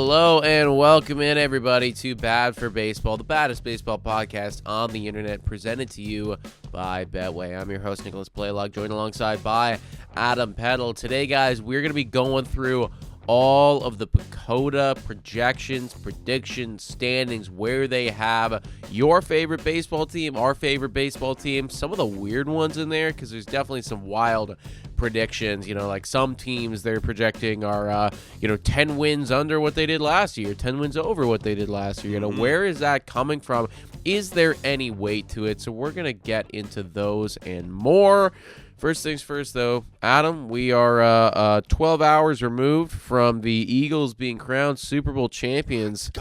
Hello and welcome in, everybody, to Bad for Baseball, the baddest baseball podcast on the internet, presented to you by Betway. I'm your host, Nicholas Blaylock, joined alongside by Adam Peddle. Today, guys, we're going to be going through all of the PECOTA projections, predictions, standings, where they have your favorite baseball team, our favorite baseball team, some of the weird ones in there, because there's definitely some wild predictions. You know, like some teams they're projecting are 10 wins under what they did last year, 10 wins over what they did last year. Where is that coming from? Is there any weight to it? So we're gonna get into those and more. First things first, though, Adam, we are 12 hours removed from the Eagles being crowned Super Bowl champions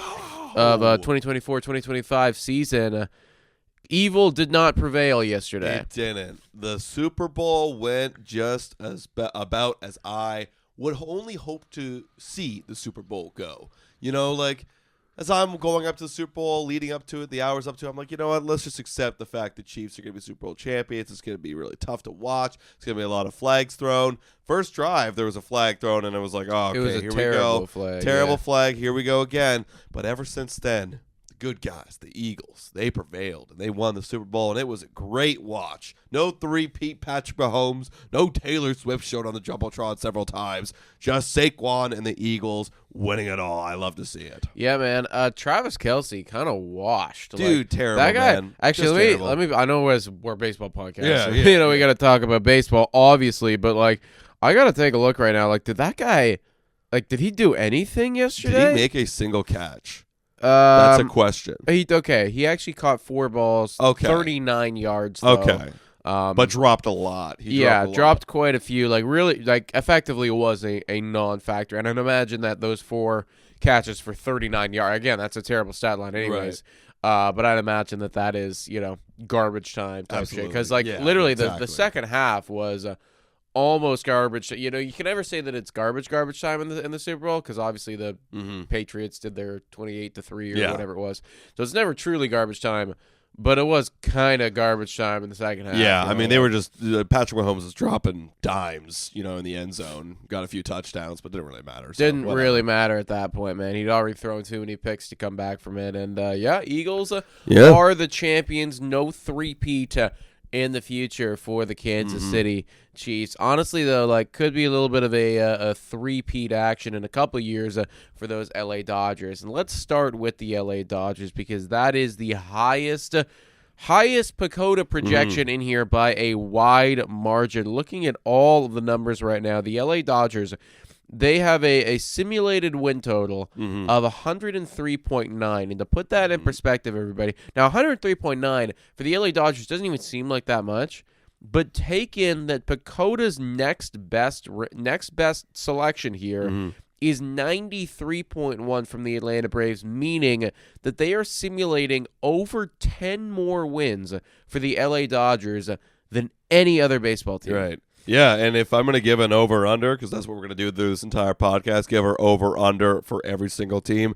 of 2024-2025 season. Evil did not prevail yesterday. It didn't. The Super Bowl went just about as I would only hope to see the Super Bowl go. You know, like, as I'm going up to the Super Bowl, leading up to it, the hours up to it, I'm like, you know what, let's just accept the fact that Chiefs are going to be Super Bowl champions. It's going to be really tough to watch. It's going to be a lot of flags thrown. First drive, there was a flag thrown, and it was like, oh, okay, it was a here terrible we go. Flag, terrible flag, here we go again. But ever since then, the good guys, the Eagles, they prevailed, and they won the Super Bowl, and it was a great watch. No three-peat Patrick Mahomes, no Taylor Swift showed on the Jumbotron several times. Just Saquon and the Eagles winning it all. I love to see it. Yeah, man. Travis Kelce kind of washed. Dude, terrible, that guy, man. Actually, let me. I know we're a baseball podcast. Yeah, so, yeah, we got to talk about baseball, obviously, but like, I got to take a look right now. Like, did that guy, did he do anything yesterday? Did he make a single catch? That's a question. He actually caught 4 balls, 39 yards, though. Okay. But dropped a lot. Dropped quite a few. Like, really, effectively, it was a non-factor. And I'd imagine that those 4 catches for 39 yards, again, that's a terrible stat line anyways. Right. But I'd imagine that is, garbage time type shit. Because, literally, the second half was almost garbage. You can never say that it's garbage time in the Super Bowl, because obviously the Patriots did their 28-3 or whatever it was. So it's never truly garbage time. But it was kind of garbage time in the second half. Yeah, I mean, they were just Patrick Mahomes was dropping dimes, in the end zone. Got a few touchdowns, but didn't really matter. Didn't really matter at that point, man. He'd already thrown too many picks to come back from it. And, Eagles are the champions. No three-peat in the future for the Kansas City Chiefs. Honestly, though, could be a little bit of a three-peat action in a couple of years for those LA Dodgers. And let's start with the LA Dodgers, because that is the highest PECOTA projection in here by a wide margin. Looking at all of the numbers right now, the LA Dodgers, they have a simulated win total of 103.9. And to put that in perspective, everybody, now 103.9 for the LA Dodgers doesn't even seem like that much, but take in that PECOTA's next best selection here is 93.1 from the Atlanta Braves, meaning that they are simulating over 10 more wins for the LA Dodgers than any other baseball team. Right. Yeah, and if I'm going to give an over-under, because that's what we're going to do through this entire podcast, give our over-under for every single team,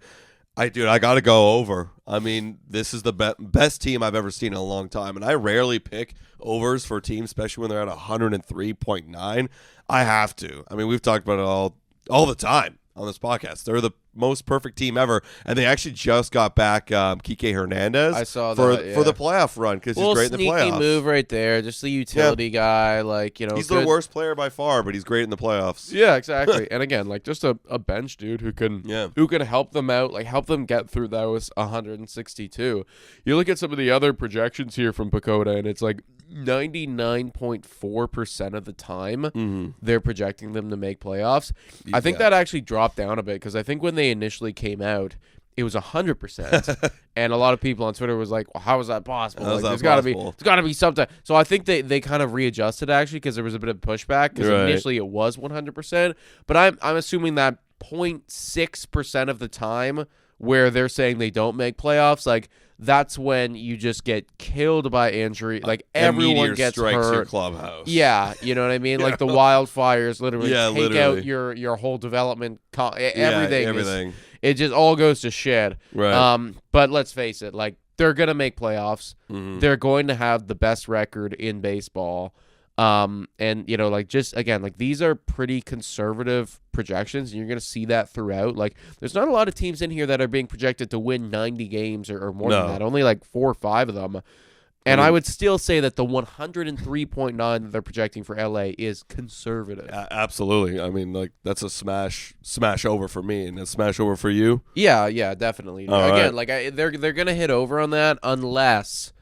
I got to go over. I mean, this is the best team I've ever seen in a long time, and I rarely pick overs for teams, especially when they're at 103.9. I have to. I mean, we've talked about it all the time on this podcast. They're the most perfect team ever, and they actually just got back Kike Hernandez. I saw for that, the playoff run, because he's great in the playoffs. Sneaky move right there, just the utility guy. He's the worst player by far, but he's great in the playoffs. Yeah, exactly. And again, just a bench dude who can help them out, help them get through those 162. You look at some of the other projections here from PECOTA, and it's 99.4% of the time they're projecting them to make playoffs. I think that actually dropped down a bit, because I think when they initially came out, it was 100%, and a lot of people on Twitter was like, well, how is that possible? There's got to be something. So I think they kind of readjusted, actually, because there was a bit of pushback, because initially it was 100%, but I'm assuming that 0.6% of the time where they're saying they don't make playoffs, that's when you just get killed by injury. Everyone gets hurt. Your clubhouse. Yeah, you know what I mean? The wildfires literally take out your whole development. Everything. It just all goes to shit. Right. But let's face it, they're going to make playoffs. They're going to have the best record in baseball. And, like, just, again, like, these are pretty conservative projections, and you're going to see that throughout. Like, there's not a lot of teams in here that are being projected to win 90 games or more than that. Only, like, 4 or 5 of them. And I would still say that the 103.9 that they're projecting for LA is conservative. Absolutely. I mean, like, that's a smash over for me, and a smash over for you. Yeah, definitely. Again, like, they're going to hit over on that unless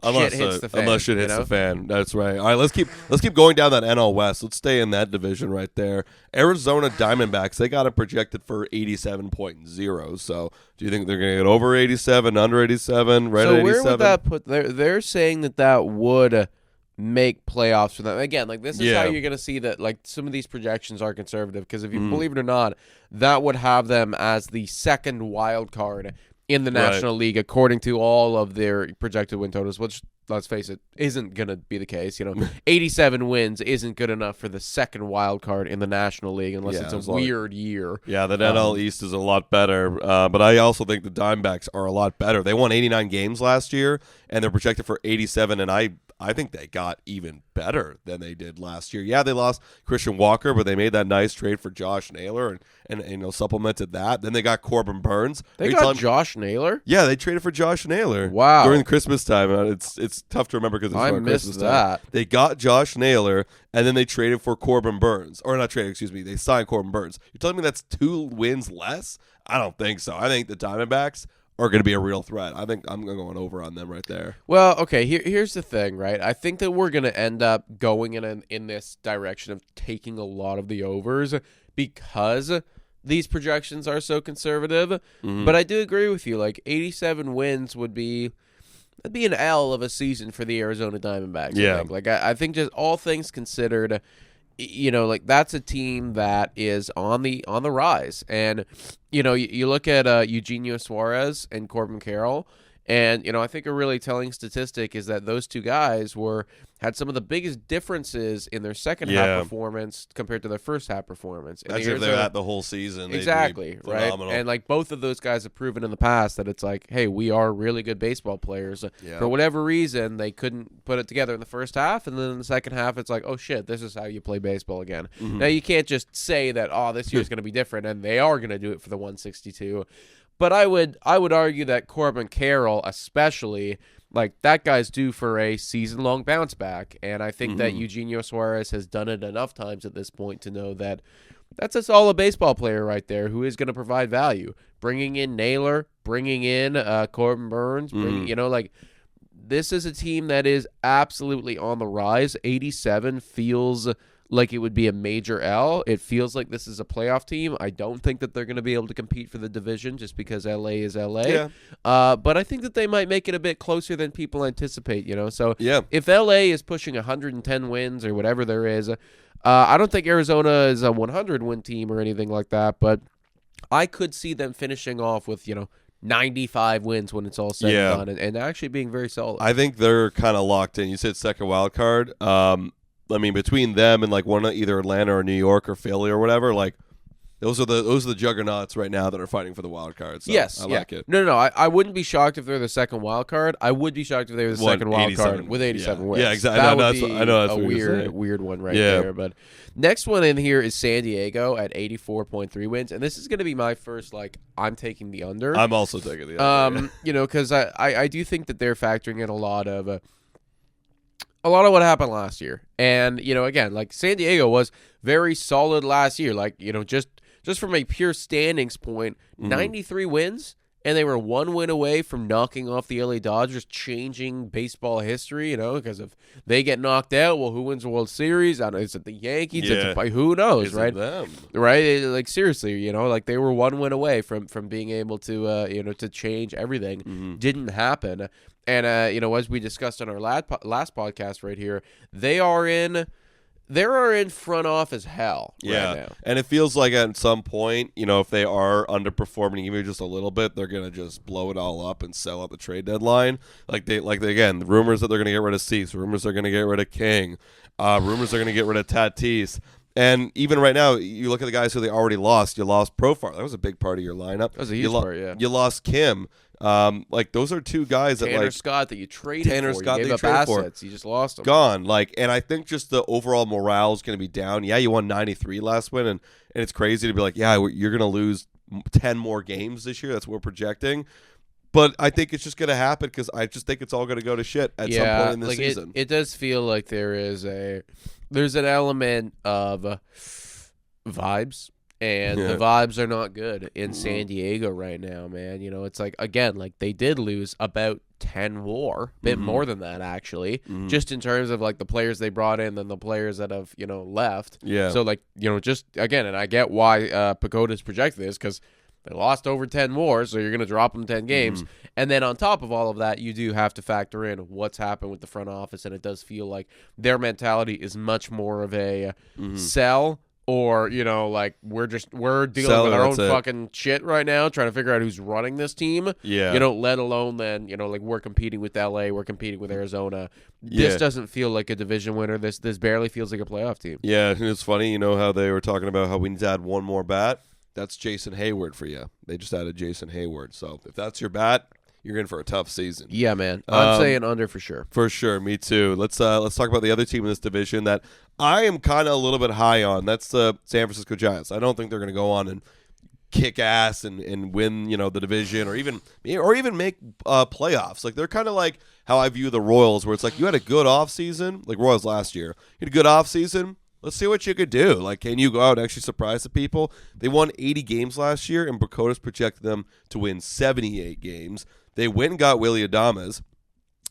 shit hits the fan. Unless shit hits the fan. That's right. All right, let's keep going down that NL West. Let's stay in that division right there. Arizona Diamondbacks, they got it projected for 87.0. So do you think they're going to get over 87, under 87, right at 87? So where would that put? They're saying that would make playoffs for them. Again, like, this is how you're going to see that, like, some of these projections are conservative, because if you believe it or not, that would have them as the second wild card in the National League, according to all of their projected win totals, which, let's face it, isn't going to be the case. 87 wins isn't good enough for the second wild card in the National League unless it's a weird year. Yeah, the NL East is a lot better, but I also think the Diamondbacks are a lot better. They won 89 games last year, and they're projected for 87, and I think they got even better than they did last year. Yeah, they lost Christian Walker, but they made that nice trade for Josh Naylor and supplemented that. Then they got Corbin Burns. They got Josh Naylor? Yeah, they traded for Josh Naylor. Wow. During Christmas time. It's tough to remember because it's around Christmas time. They got Josh Naylor, and then they traded for Corbin Burns. Or not traded, excuse me. They signed Corbin Burns. You're telling me that's 2 wins less? I don't think so. I think the Diamondbacks are going to be a real threat. I think I'm going over on them right there. Well, okay, here's the thing, right? I think that we're going to end up going in this direction of taking a lot of the overs because these projections are so conservative. Mm-hmm. But I do agree with you. Like, 87 wins would be an L of a season for the Arizona Diamondbacks. Yeah. I think. Like, I think just all things considered, like, that's a team that is on the rise. And, you look at Eugenio Suarez and Corbin Carroll, and, I think a really telling statistic is that those two guys had some of the biggest differences in their second half performance compared to their first half performance. Imagine if they're at the whole season. Exactly, right? And, like, both of those guys have proven in the past that it's like, hey, we are really good baseball players. Yeah. For whatever reason, they couldn't put it together in the first half, and then in the second half, it's like, oh, shit, this is how you play baseball again. Mm-hmm. Now, you can't just say that, this year's going to be different, and they are going to do it for the 162. But I would argue that Corbin Carroll, especially, like, that guy's due for a season-long bounce back. And I think that Eugenio Suarez has done it enough times at this point to know that that's a solid baseball player right there who is going to provide value. Bringing in Naylor, bringing in Corbin Burns, this is a team that is absolutely on the rise. 87 feels like it would be a major L. It feels like this is a playoff team. I don't think that they're going to be able to compete for the division just because LA is LA. Yeah. But I think that they might make it a bit closer than people anticipate, So if LA is pushing 110 wins or whatever there is, I don't think Arizona is a 100-win team or anything like that, but I could see them finishing off with, 95 wins when it's all said and done and actually being very solid. I think they're kind of locked in. You said second wild card. I mean, between them and, like, one of either Atlanta or New York or Philly or whatever, like, those are the juggernauts right now that are fighting for the wild card. So yes, I like it. No. I wouldn't be shocked if they're the second wild card. I would be shocked if they were the second wild card with 87 wins. Yeah, exactly. That would be a weird one right there. But next one in here is San Diego at 84.3 wins, and this is going to be my first, like, I'm taking the under. I'm also taking the under. Because I do think that they're factoring in a lot of what happened last year. And, again, like, San Diego was very solid last year. Like, just from a pure standings point, 93 wins, and they were 1 win away from knocking off the LA Dodgers, changing baseball history, because if they get knocked out, well, who wins the World Series? I don't know, is it the Yankees? Yeah. Who knows, is right? Them? Right? Like, seriously, like, they were 1 win away from being able to, to change everything. Mm-hmm. Didn't happen. And, as we discussed on our last podcast right here, they are in front office hell right now. And it feels like at some point, if they are underperforming even just a little bit, they're going to just blow it all up and sell at the trade deadline. Again, the rumors that they're going to get rid of Cease, rumors they're going to get rid of King, rumors they're going to get rid of Tatis. And even right now, you look at the guys who they already lost. You lost Profar. That was a big part of your lineup. That was a huge part, yeah. You lost Kim. Those are two guys that Tanner Scott that you traded for. Tanner Scott you gave that you up traded assets. You just lost them. Gone. And I think just the overall morale is going to be down. Yeah, you won 93 last win, and it's crazy to be like, yeah, you're going to lose 10 more games this year. That's what we're projecting. But I think it's just going to happen because I just think it's all going to go to shit at some point in the season. It does feel like there's an element of vibes, and the vibes are not good in San Diego right now, man. It's like, again, like they did lose about 10 WAR, a bit more than that actually, just in terms of like the players they brought in and the players that have left. Yeah. So like just again, and I get why PECOTA's projected this because they lost over 10 WAR, so you're going to drop them 10 games. And then on top of all of that, you do have to factor in what's happened with the front office, and it does feel like their mentality is much more of a sell or, like we're dealing with our own fucking shit right now, trying to figure out who's running this team. Yeah. Let alone then, like we're competing with LA, we're competing with Arizona. This doesn't feel like a division winner. This barely feels like a playoff team. Yeah, and it's funny, how they were talking about how we need to add one more bat. That's Jason Hayward for you. They just added Jason Hayward. So if that's your bat, you're in for a tough season. Yeah, man. I'm saying under for sure. For sure. Me too. Let's talk about the other team in this division that I am kind of a little bit high on. That's the San Francisco Giants. I don't think they're going to go on and kick ass and win, the division or even make playoffs. Like they're kind of like how I view the Royals, where it's like you had a good offseason, like Royals last year. You had a good offseason. Let's see what you could do. Like, can you go out and actually surprise the people? They won 80 games last year, and PECOTA's projected them to win 78 games. They went and got Willy Adames.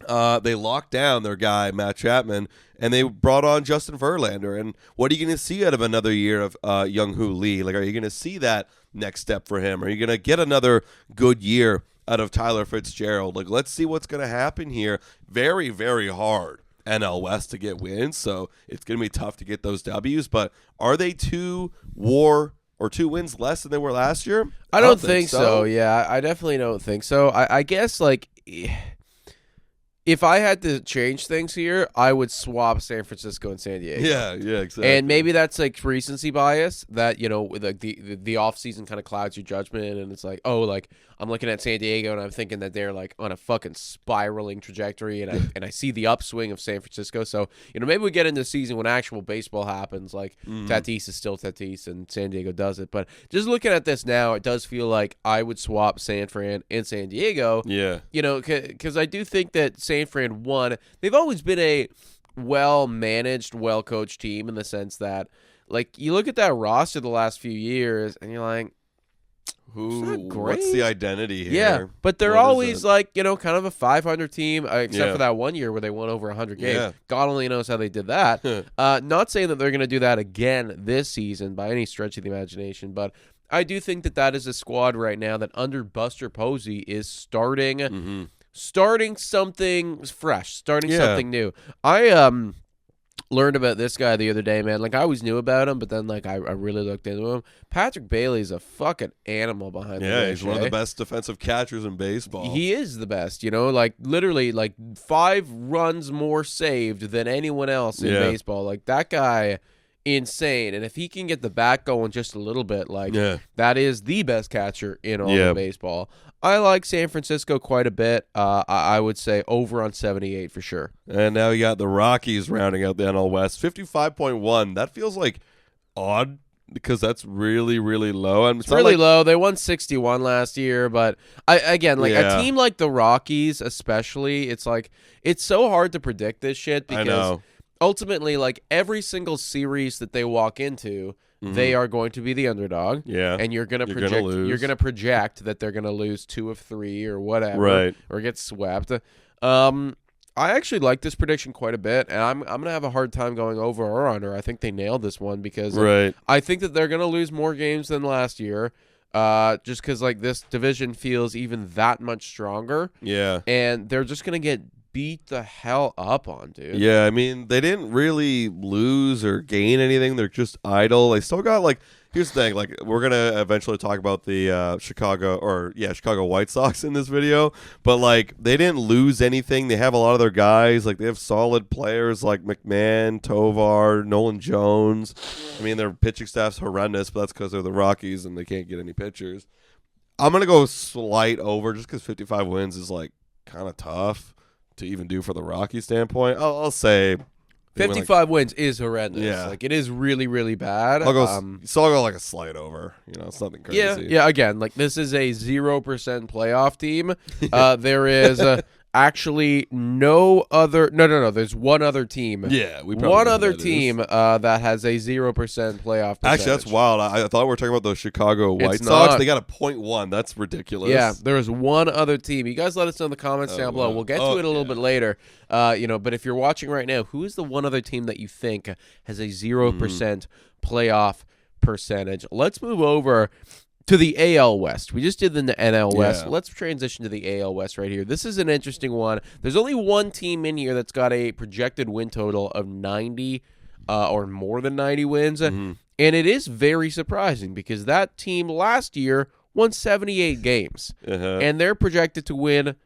They locked down their guy, Matt Chapman, and they brought on Justin Verlander. And what are you going to see out of another year of Young-Hoo Lee? Like, are you going to see that next step for him? Are you going to get another good year out of Tyler Fitzgerald? Like, let's see what's going to happen here. Very, very hard NL West to get wins, so it's going to be tough to get those W's. But are they 2 wins less than they were last year? I don't think so. Yeah, I definitely don't think so. I guess, like, if I had to change things here, I would swap San Francisco and San Diego. Yeah, exactly. And maybe that's like recency bias that, like the offseason kind of clouds your judgment, and it's like, oh, like I'm looking at San Diego and I'm thinking that they're like on a fucking spiraling trajectory, and I see the upswing of San Francisco. So, maybe we get into the season when actual baseball happens, like Tatis is still Tatis and San Diego does it. But just looking at this now, it does feel like I would swap San Fran and San Diego. Yeah. Because I do think that San Fran won. They've always been a well-managed, well-coached team in the sense that, like, you look at that roster the last few years, and you're like, what's the identity here? Yeah, but they're always like, kind of a 500 team, except for that one year where they won over 100 games. Yeah. God only knows how they did that. Not saying that they're going to do that again this season by any stretch of the imagination, but I do think that is a squad right now that under Buster Posey is starting something fresh, something new. I learned about this guy the other day, man. Like, I always knew about him, but then, like, I really looked into him. Patrick Bailey's a fucking animal behind the dish. Yeah, he's one of the best defensive catchers in baseball. He is the best, like, literally, like, 5 runs more saved than anyone else in baseball. Like, that guy, insane. And if he can get the bat going just a little bit, like, that is the best catcher in all of baseball. I like San Francisco quite a bit. I would say over on 78 for sure. And now you got the Rockies rounding out the NL West, 55.1. That feels like odd because that's really, really low. And it's really low. They won 61 last year, but a team like the Rockies, especially, it's like it's so hard to predict this shit because ultimately, like every single series that they walk into, they are going to be the underdog. Yeah. And you're gonna project that they're gonna lose 2 of 3 or whatever. Right. Or get swept. I actually like this prediction quite a bit, and I'm gonna have a hard time going over or under. I think they nailed this one because I think that they're gonna lose more games than last year. Just because like this division feels even that much stronger. Yeah. And they're just gonna get beat the hell up on, dude. Yeah, I mean, they didn't really lose or gain anything. They're just idle. They still got, like, here's the thing. Like, we're going to eventually talk about the Chicago White Sox in this video. But, like, they didn't lose anything. They have a lot of their guys. Like, they have solid players like McMahon, Tovar, Nolan Jones. I mean, their pitching staff's horrendous, but that's because they're the Rockies and they can't get any pitchers. I'm going to go slight over just because 55 wins is, like, kind of tough to even do for the Rockies standpoint. I'll say 55 wins is horrendous. Yeah. Like, it is really, really bad. I'll go like a slight over. You know, it's nothing crazy. Yeah. Again, like, this is a 0% playoff team. There is actually no other. No. There's one other team. Yeah, one other team that has a 0% playoff percentage. Actually, that's wild. I thought we were talking about the Chicago White Sox. They got a 0.1. That's ridiculous. Yeah, there is one other team. You guys let us know in the comments down below. We'll get to it a little bit later. But if you're watching right now, who is the one other team that you think has a 0% playoff percentage? Let's move over to the AL West. We just did the NL West. Let's transition to the AL West right here. This is an interesting one. There's only one team in here that's got a projected win total of 90 or more than 90 wins. And it is very surprising because that team last year won 78 games. And they're projected to win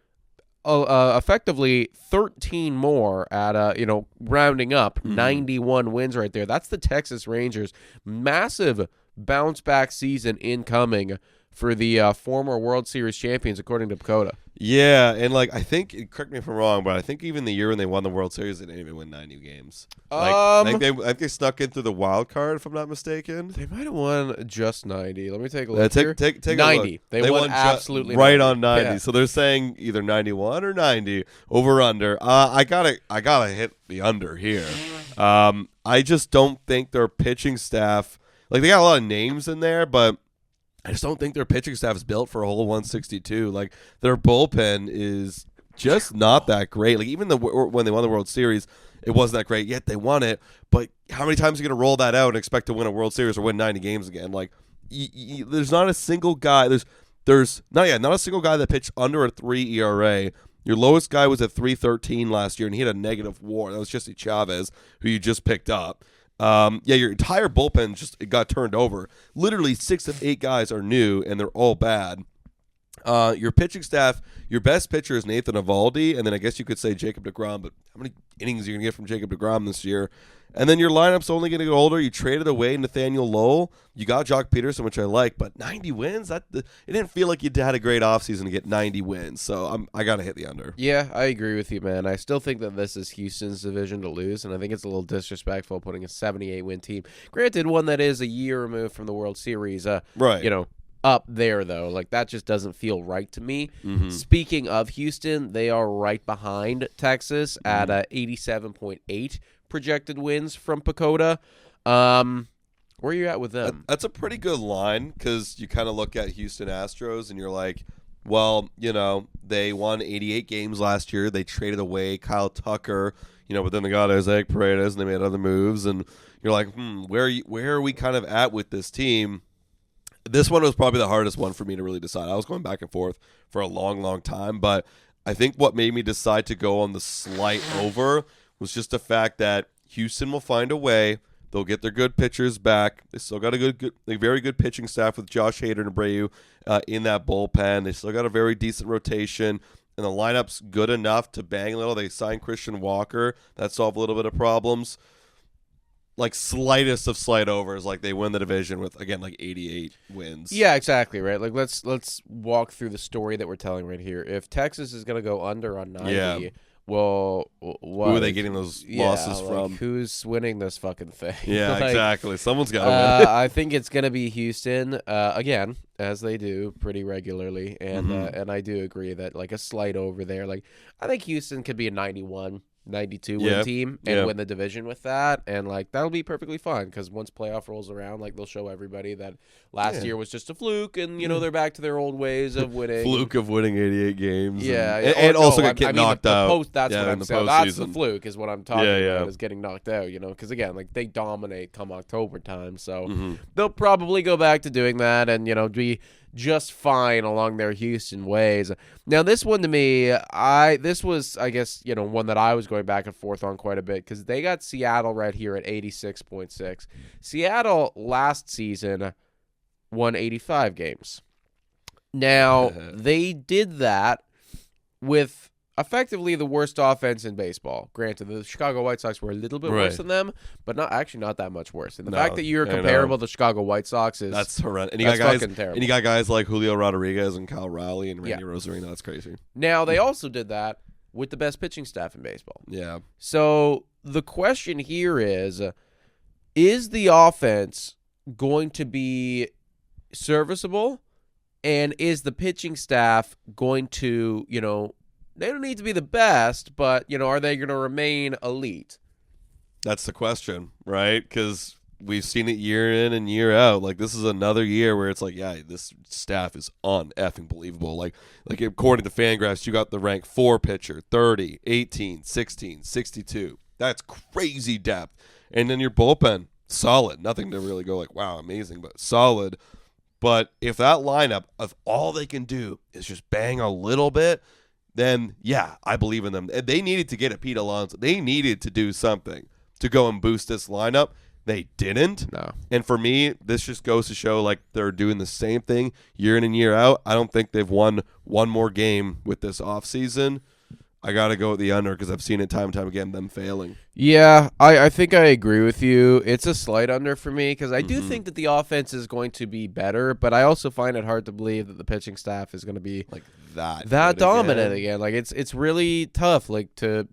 effectively 13 more at, rounding up 91 wins right there. That's the Texas Rangers. Massive bounce back season incoming for the former World Series champions, according to PECOTA. Yeah, and I think, correct me if I'm wrong, but I think even the year when they won the World Series, they didn't even win 90 games. I think they snuck in through the wild card, if I'm not mistaken. They might have won just 90. Let me take a look. Take 90. A look. They won absolutely right 90. on 90. Yeah. So they're saying either 91 or 90 over under. I gotta hit the under here. I just don't think their pitching staff. They got a lot of names in there, but I just don't think their pitching staff is built for a whole 162. Their bullpen is just not that great. Even when they won the World Series, it wasn't that great. Yet they won it. But how many times are you going to roll that out and expect to win a World Series or win 90 games again? There's not a single guy. There's not a single guy that pitched under a 3 ERA. Your lowest guy was at 3.13 last year, and he had a negative WAR. That was Jesse Chavez, who you just picked up. Your entire bullpen it got turned over. Literally 6 of 8 guys are new, and they're all bad. Your pitching staff, your best pitcher is Nathan Eovaldi, and then I guess you could say Jacob deGrom, but how many innings are you going to get from Jacob deGrom this year? And then your lineup's only going to get older. You traded away Nathaniel Lowell. You got Jock Peterson, which I like, but 90 wins? It didn't feel like you had a great offseason to get 90 wins, so I got to hit the under. Yeah, I agree with you, man. I still think that this is Houston's division to lose, and I think it's a little disrespectful putting a 78-win team. Granted, one that is a year removed from the World Series, right. Up there, though. That just doesn't feel right to me. Speaking of Houston, they are right behind Texas at 87.8 projected wins from PECOTA. Where are you at with them? That's a pretty good line because you kind of look at Houston Astros and you're like, well, they won 88 games last year. They traded away Kyle Tucker, but then they got Isaac Paredes and they made other moves. And you're like, where are we kind of at with this team? This one was probably the hardest one for me to really decide. I was going back and forth for a long, long time, but I think what made me decide to go on the slight over was just the fact that Houston will find a way. They'll get their good pitchers back. They still got a very good pitching staff with Josh Hader and Abreu in that bullpen. They still got a very decent rotation, and the lineup's good enough to bang a little. They signed Christian Walker. That solved a little bit of problems. Slightest of slight overs, they win the division with, again, 88 wins. Yeah, exactly, right? Let's walk through the story that we're telling right here. If Texas is going to go under on 90, well, what? Who are they getting those losses from? Who's winning this fucking thing? Yeah, exactly. Someone's got to win. I think it's going to be Houston, again, as they do pretty regularly, and I do agree that, a slight over there. I think Houston could be a 91 92 win team and win the division with that, and that'll be perfectly fine because once playoff rolls around, they'll show everybody that last year was just a fluke, and they're back to their old ways of winning. Fluke of winning 88 games. Yeah, and also get knocked out. That's what I'm saying. That's the fluke is what I'm talking about, is getting knocked out. Because again, they dominate come October time, so they'll probably go back to doing that, and be just fine along their Houston ways. Now, this one to me, this was, I guess, one that I was going back and forth on quite a bit because they got Seattle right here at 86.6. Seattle last season won 85 games. Now, they did that with effectively the worst offense in baseball. Granted, the Chicago White Sox were a little bit worse than them, but not that much worse. And the fact that you're comparable to Chicago White Sox that's horrendous. And that's fucking terrible. And you got guys like Julio Rodriguez and Kyle Rowley and Randy Rosarino. That's crazy. Now, they also did that with the best pitching staff in baseball. Yeah. So the question here is the offense going to be serviceable? And is the pitching staff going to, they don't need to be the best, but, are they going to remain elite? That's the question, right? Because we've seen it year in and year out. Like, this is another year where it's like, yeah, this staff is un-effing believable. Like according to Fangraphs, you got the rank 4 pitcher, 30, 18, 16, 62. That's crazy depth. And then your bullpen, solid. Nothing to really go like, wow, amazing, but solid. But if that lineup of all they can do is just bang a little bit, then, yeah, I believe in them. They needed to get a Pete Alonso. They needed to do something to go and boost this lineup. They didn't. No. And for me, this just goes to show like they're doing the same thing year in and year out. I don't think they've won one more game with this offseason. I got to go with the under because I've seen it time and time again, them failing. Yeah, I think I agree with you. It's a slight under for me because I do think that the offense is going to be better, but I also find it hard to believe that the pitching staff is going to be like that dominant again. Like it's really tough like to,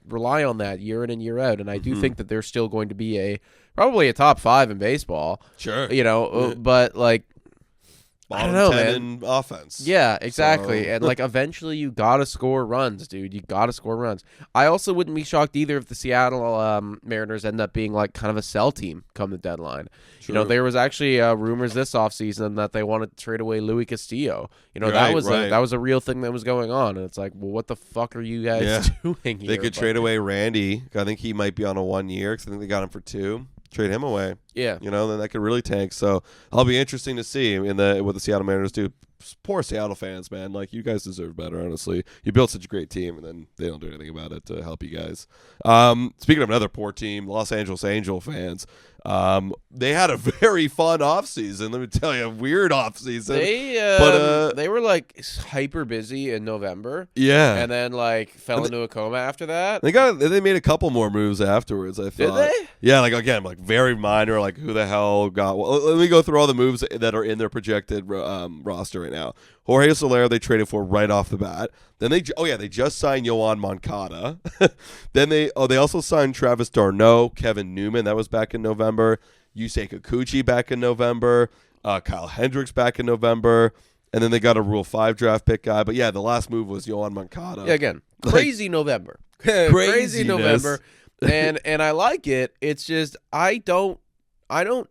rely on that year in and year out. And I do think that they're still going to be probably a top 5 in baseball. Sure. But like I don't know, 10 man. In offense. Yeah, exactly. And like eventually you got to score runs, dude. You got to score runs. I also wouldn't be shocked either if the Seattle Mariners end up being like kind of a sell team come the deadline. True. There was actually rumors this offseason that they wanted to trade away Louis Castillo. That was a real thing that was going on. And it's like, well, what the fuck are you guys doing here? They could trade away Randy. I think he might be on a 1 year because I think they got him for 2. Trade him away. Yeah. Then that could really tank. So I'll be interesting to see what the Seattle Mariners do. Poor Seattle fans, man. Like, you guys deserve better, honestly. You built such a great team, and then they don't do anything about it to help you guys. Speaking of another poor team, Los Angeles Angel fans, they had a very fun offseason. Let me tell you, a weird offseason. They were like hyper busy in November. Yeah. And then like fell into a coma after that. They made a couple more moves afterwards, I thought. Did they? Yeah, like again, like very minor, like who the hell got what? Let me go through all the moves that are in their projected roster right now. Jorge Soler they traded for right off the bat. Then they just signed Yoan Moncada. Then they also signed Travis d'Arnaud, Kevin Newman, that was back in November. Yusei Kikuchi back in November. Kyle Hendricks back in November. And then they got a Rule 5 draft pick guy. But yeah, the last move was Yoan Moncada. Yeah, again, crazy November. Crazy November. And I like it. It's just I don't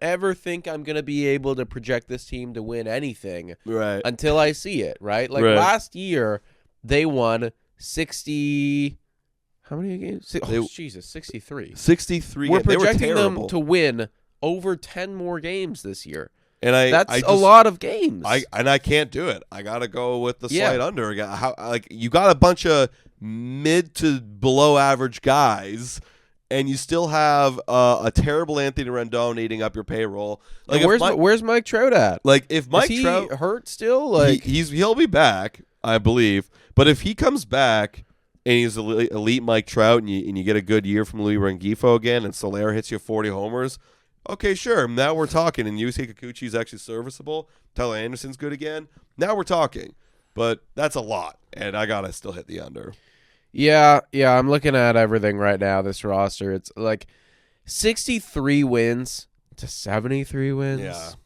ever think I'm going to be able to project this team to win anything until I see it, right? Like last year, they won 60 – how many games? 63. 63 We're projecting them to win over 10 more games this year. And that's a lot of games. I can't do it. I got to go with the slight under. You got a bunch of mid to below average guys – and you still have a terrible Anthony Rendon eating up your payroll. Like, where's Mike Trout at? Like, if Mike Trout hurt still, like he'll be back, I believe. But if he comes back and he's elite Mike Trout, and you get a good year from Louis Rengifo again, and Soler hits you 40 homers, okay, sure. Now we're talking. And Yusei Kikuchi is actually serviceable. Tyler Anderson's good again. Now we're talking. But that's a lot, and I gotta still hit the under. Yeah, I'm looking at everything right now, this roster. It's like 63 wins to 73 wins.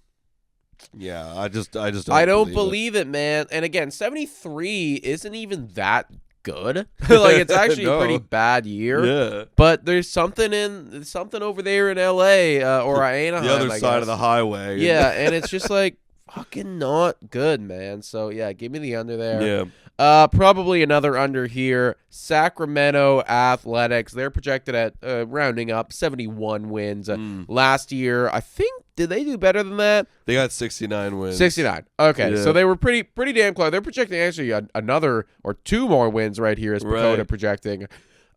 Yeah, I just don't I don't believe it, man. And again, 73 isn't even that good. Like, it's actually a pretty bad year. Yeah. But there's something over there in LA or Anaheim, the other side of the highway. Yeah, and it's just like fucking not good, man. So yeah, give me the under there. Yeah. Probably another under here. Sacramento Athletics. They're projected at rounding up 71 wins. Last year, I think did they do better than that? They got 69 wins. 69. Okay, Yeah. so they were pretty damn close. They're projecting actually another or 2 more wins right here as PECOTA projecting.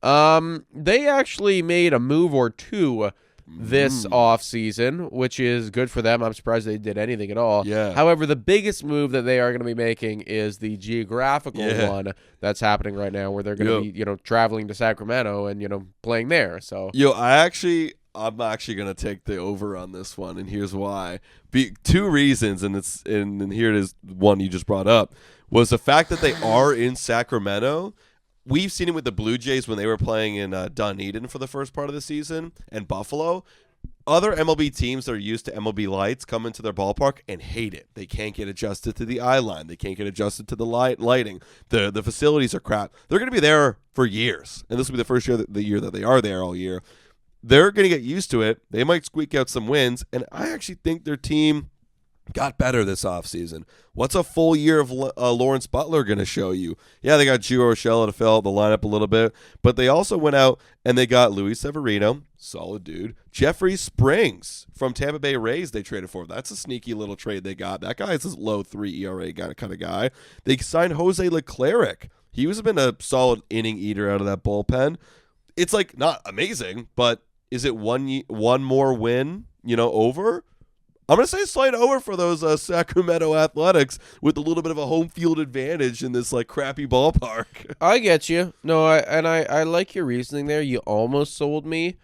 They actually made a move or 2 this offseason, which is good for them. I'm surprised they did anything at all. Yeah. However, the biggest move that they are going to be making is the geographical one that's happening right now, where they're going to be, traveling to Sacramento and, playing there. So, I'm actually going to take the over on this one, and here's why. 2 reasons, and here it is, one you just brought up, was the fact that they are in Sacramento. We've seen it with the Blue Jays when they were playing in Dunedin for the first part of the season, and Buffalo. Other MLB teams that are used to MLB lights come into their ballpark and hate it. They can't get adjusted to the eye line. They can't get adjusted to the lighting. The facilities are crap. They're going to be there for years, and this will be the first year the year that they are there all year. They're going to get used to it. They might squeak out some wins, and I actually think their team got better this offseason. What's a full year of Lawrence Butler going to show you? Yeah, they got Gio Urshela to fill out the lineup a little bit, but they also went out and they got Luis Severino, solid dude. Jeffrey Springs from Tampa Bay Rays they traded for. That's a sneaky little trade they got. That guy is a low 3 ERA kind of guy. They signed Jose Leclerc. He was been a solid inning eater out of that bullpen. It's like not amazing, but is it one more win, over? I'm going to say slight over for those Sacramento Athletics with a little bit of a home field advantage in this crappy ballpark. I get you. No, I like your reasoning there. You almost sold me.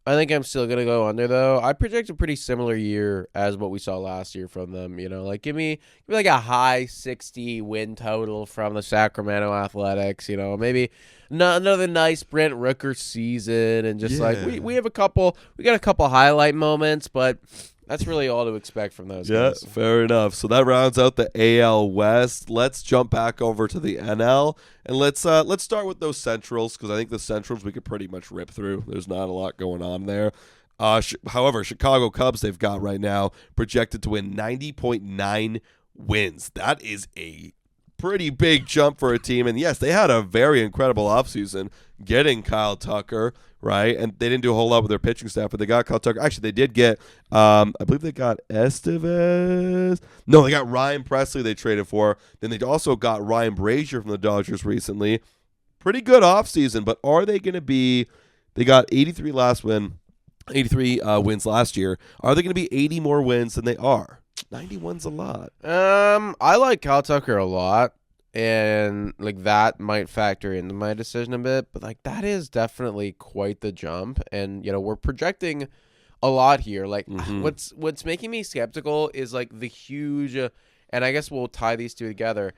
I think I'm still going to go under, though. I project a pretty similar year as what we saw last year from them. Give me a high 60 win total from the Sacramento Athletics. Maybe another nice Brent Rooker season, and just we got a couple highlight moments, but that's really all to expect from those guys. Yeah, fair enough. So that rounds out the AL West. Let's jump back over to the NL, and let's start with those Centrals, because I think the Centrals we could pretty much rip through. There's not a lot going on there. However, Chicago Cubs they've got right now projected to win 90.9 wins. That is a pretty big jump for a team. And yes, they had a very incredible offseason getting Kyle Tucker, right? And they didn't do a whole lot with their pitching staff, but they got Kyle Tucker. Actually, they did get, I believe they got Estevez. No, they got Ryan Presley they traded for. Then they also got Ryan Brazier from the Dodgers recently. Pretty good offseason, but are they going to be, they got 83 wins last year. Are they going to be 80 more wins than they are? 91's a lot. I like Kyle Tucker a lot, and that might factor into my decision a bit, but that is definitely quite the jump, and we're projecting a lot here. What's making me skeptical is the huge, and I guess we'll tie these two together.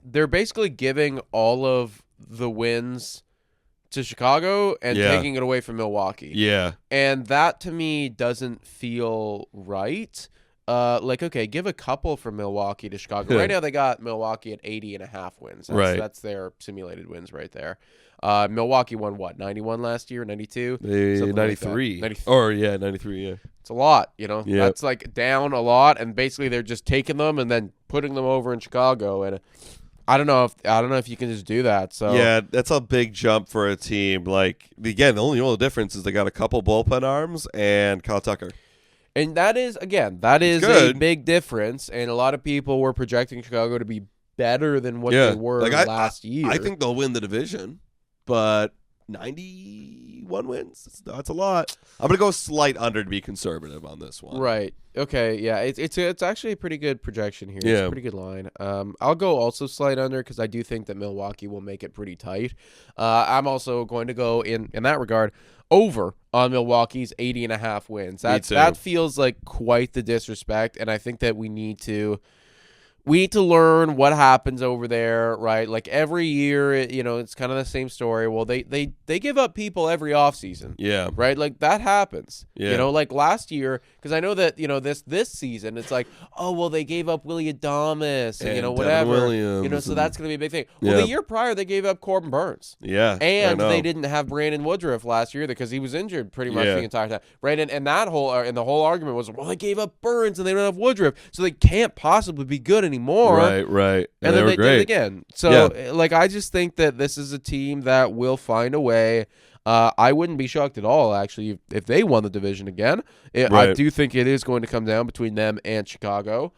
They're basically giving all of the wins to Chicago and taking it away from Milwaukee. Yeah, and that to me doesn't feel right. Okay, give a couple from Milwaukee to Chicago. Right now they got Milwaukee at 80.5 wins. That's their simulated wins right there. Milwaukee won 91 last year, 92? 93. 93, yeah. It's a lot, That's down a lot, and basically they're just taking them and then putting them over in Chicago, and I don't know if you can just do that. So yeah, that's a big jump for a team. Again, the only difference is they got a couple bullpen arms and Kyle Tucker. And that is a big difference, and a lot of people were projecting Chicago to be better than what they were last year. I think they'll win the division, but 91 wins, that's a lot. I'm going to go slight under to be conservative on this one. Right. Okay, yeah, it's actually a pretty good projection here. Yeah. It's a pretty good line. I'll go also slight under because I do think that Milwaukee will make it pretty tight. I'm also going to go, in that regard, over on Milwaukee's 80.5 wins. That feels like quite the disrespect, and I think that we need to learn what happens over there, right? Every year, it's kind of the same story. Well, they give up people every offseason. Yeah. Right? That happens. Yeah. Last year, because I know that, this season, it's they gave up Willie Adames and whatever. Williams so that's going to be a big thing. Well, the year prior, they gave up Corbin Burns. Yeah. And they didn't have Brandon Woodruff last year because he was injured pretty much the entire time. Right? And that whole argument was, well, they gave up Burns and they don't have Woodruff, so they can't possibly be good anymore. Right. And then they did it again. So, I just think that this is a team that will find a way. I wouldn't be shocked at all, actually, if they won the division again. I do think it is going to come down between them and Chicago.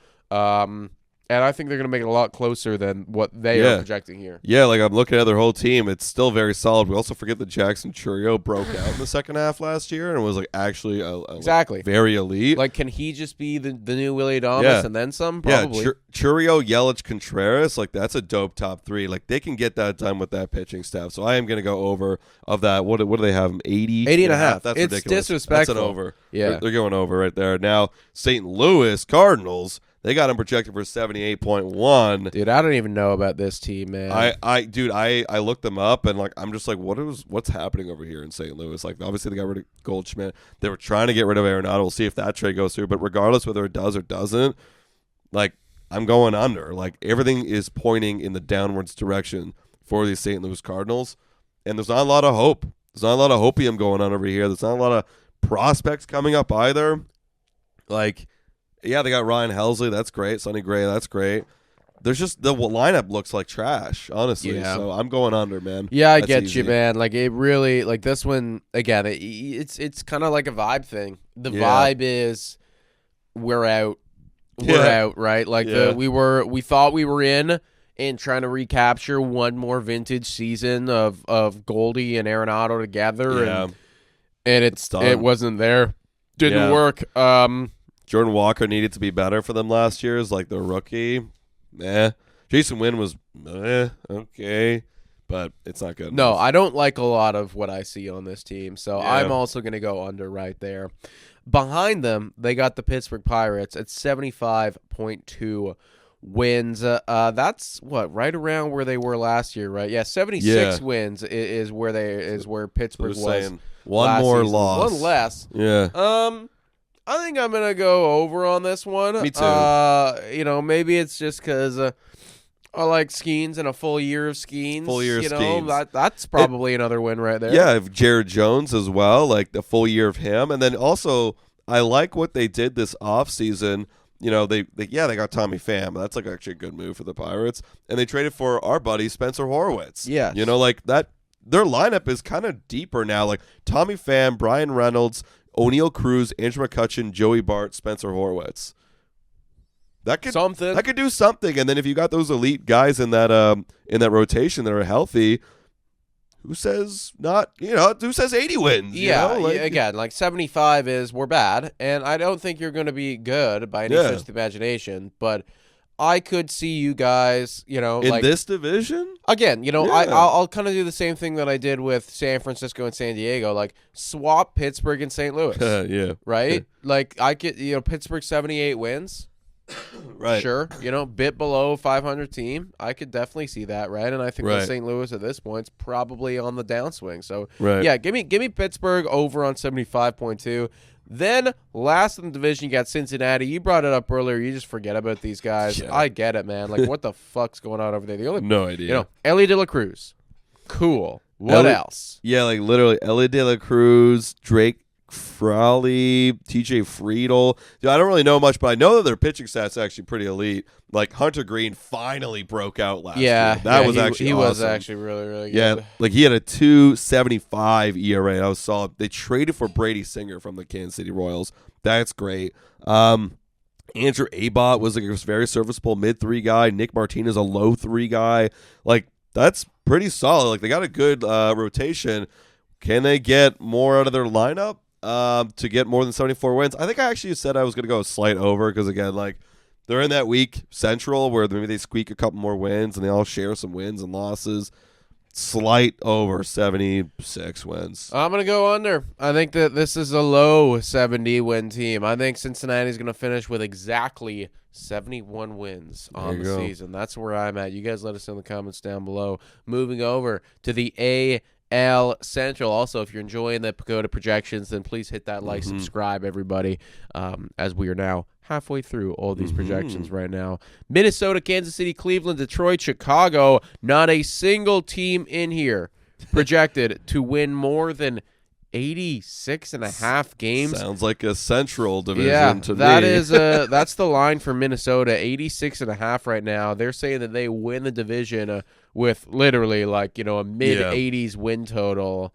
And I think they're going to make it a lot closer than what they are projecting here. Yeah, like I'm looking at their whole team. It's still very solid. We also forget that Jackson Chourio broke out in the second half last year and was like actually exactly very elite. Like, can he just be the new Willie Adames and then some? Probably. Yeah, Chourio, Yelich, Contreras, like that's a dope top three. Like they can get that done with that pitching staff. So I am going to go over of that. What do they have? 80? 80 and a half. That's it's ridiculous. Disrespectful. That's an over. Yeah. They're going over right there. Now, St. Louis Cardinals, they got him projected for 78.1. Dude, I don't even know about this team, man. I looked them up and like I'm just like, what's happening over here in St. Louis? Like obviously they got rid of Goldschmidt. They were trying to get rid of Arenado. We'll see if that trade goes through. But regardless whether it does or doesn't, like I'm going under. Like everything is pointing in the downwards direction for these St. Louis Cardinals. And there's not a lot of hope. There's not a lot of hopium going on over here. There's not a lot of prospects coming up either. Like, yeah, they got Ryan Helsley. That's great. Sonny Gray. That's great. There's just the lineup looks like trash, honestly. Yeah. So I'm going under, man. Yeah, I get easy. You, man. Like it really, like this one again. It's kind of like a vibe thing. The vibe is we're out. We're out, right? Like we thought we were in and trying to recapture one more vintage season of Goldie and Arenado together, and it wasn't there. Didn't work. Jordan Walker needed to be better for them last year as like the rookie. Jason Wynn was okay, but it's not good. No, I don't like a lot of what I see on this team, so I'm also going to go under right there. Behind them, they got the Pittsburgh Pirates at 75.2 wins. That's right around where they were last year, right? Yeah, 76 wins is where Pittsburgh was. One more season. loss, one less. Yeah. I think I'm gonna go over on this one. Me too. Maybe it's just because I like Skeens and a full year of Skeens. That's probably another win right there. Yeah, Jared Jones as well, like the full year of him, and then also I like what they did this offseason. They got Tommy Pham. That's like actually a good move for the Pirates, and they traded for our buddy Spencer Horwitz. Yeah, like that. Their lineup is kind of deeper now. Like Tommy Pham, Brian Reynolds, O'Neal Cruz, Andrew McCutchen, Joey Bart, Spencer Horwitz. That could do something. And then if you got those elite guys in that rotation that are healthy, who says not? Who says 80 wins? Again, like 75 is we're bad, and I don't think you're going to be good by any stretch of the imagination. But I could see you guys, in this division again. I'll kind of do the same thing that I did with San Francisco and San Diego, like swap Pittsburgh and St. Louis. Right? Like I could, Pittsburgh 78 wins. Right. Sure. Bit below 500 team. I could definitely see that, right? And I think that St. Louis at this point is probably on the downswing. So yeah, give me Pittsburgh over on 75.2. Then, last in the division, you got Cincinnati. You brought it up earlier. You just forget about these guys. Yeah. I get it, man. Like, what the fuck's going on over there? No idea. Ellie De La Cruz. Cool. What else? Yeah, like literally, Ellie De La Cruz, Drake Frawley, TJ Friedel. Dude, I don't really know much, but I know that their pitching stats are actually pretty elite. Like Hunter Green finally broke out last year. That was actually he awesome. Was actually really, really good. Yeah, like he had a 2.75 ERA. That was solid. They traded for Brady Singer from the Kansas City Royals. That's great. Andrew Abbott was like a very serviceable mid-3 guy. Nick Martinez, a low-3 guy. Like, that's pretty solid. Like, they got a good rotation. Can they get more out of their lineup? To get more than 74 wins. I think I actually said I was going to go a slight over because, again, like they're in that week central where maybe they squeak a couple more wins and they all share some wins and losses. Slight over 76 wins. I'm going to go under. I think that this is a low 70-win team. I think Cincinnati's going to finish with exactly 71 wins on the season. That's where I'm at. You guys let us know in the comments down below. Moving over to the AL Central. Also, if you're enjoying the PECOTA projections, then please hit that like, subscribe, everybody, as we are now halfway through all these projections right now. Minnesota, Kansas City, Cleveland, Detroit, Chicago. Not a single team in here projected to win more than 86.5 games. Sounds like a Central division to that me. That's the line for Minnesota, 86.5 right now. They're saying that they win the division with literally like, a mid-80s win total.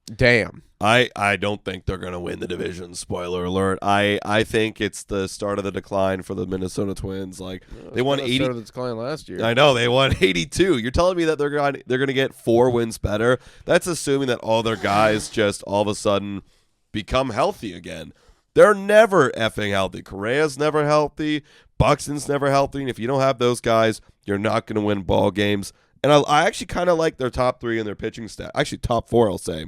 Damn. I don't think they're going to win the division. Spoiler alert. I think it's the start of the decline for the Minnesota Twins. Like they won 80. Started the decline last year. I know they won 82. You're telling me that they're going to get 4 wins better? That's assuming that all their guys just all of a sudden become healthy again. They're never effing healthy. Correa's never healthy. Buxton's never healthy. And if you don't have those guys, you're not going to win ball games. And I actually kind of like their top 3 in their pitching staff. Actually, top 4, I'll say.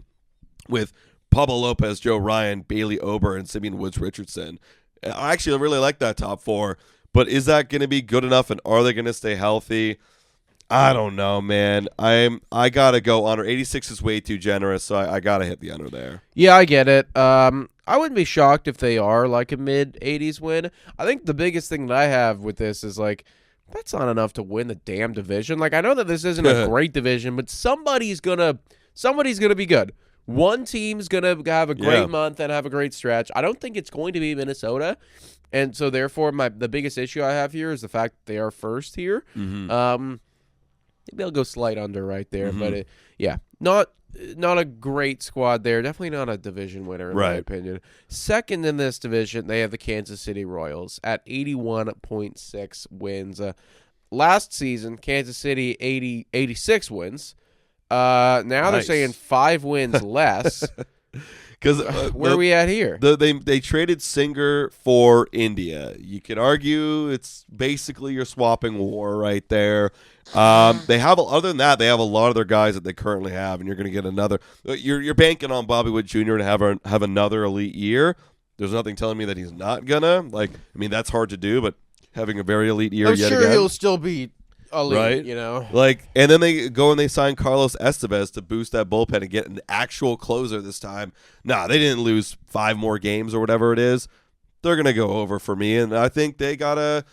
With Pablo Lopez, Joe Ryan, Bailey Ober, and Simeon Woods Richardson. I actually really like that top 4. But is that going to be good enough, and are they going to stay healthy? I don't know, man. I got to go under. 86 is way too generous, so I got to hit the under there. Yeah, I get it. I wouldn't be shocked if they are like a mid-80s win. I think the biggest thing that I have with this is like, that's not enough to win the damn division. Like, I know that this isn't a great division, but somebody's gonna be good. One team's going to have a great month and have a great stretch. I don't think it's going to be Minnesota. And so, therefore, the biggest issue I have here is the fact that they are first here. Mm-hmm. Maybe I'll go slight under right there. Mm-hmm. But, not a great squad there. Definitely not a division winner, in my opinion. Second in this division, they have the Kansas City Royals at 81.6 wins. Last season, Kansas City 86 wins. Now they're saying 5 wins less. Because where are we at here? They traded Singer for India. You could argue it's basically your swapping war right there. They have other than that, they have a lot of their guys that they currently have, and you're going to get another. You're banking on Bobby Wood Jr. to have another elite year. There's nothing telling me that he's not gonna. Like, I mean, that's hard to do, but having a very elite year I'm yet sure again, he'll still be elite, right? You know, like, and then they go and they sign Carlos Estevez to boost that bullpen and get an actual closer this time. Nah, they didn't lose 5 more games or whatever it is. They're gonna go over for me, and I think they got a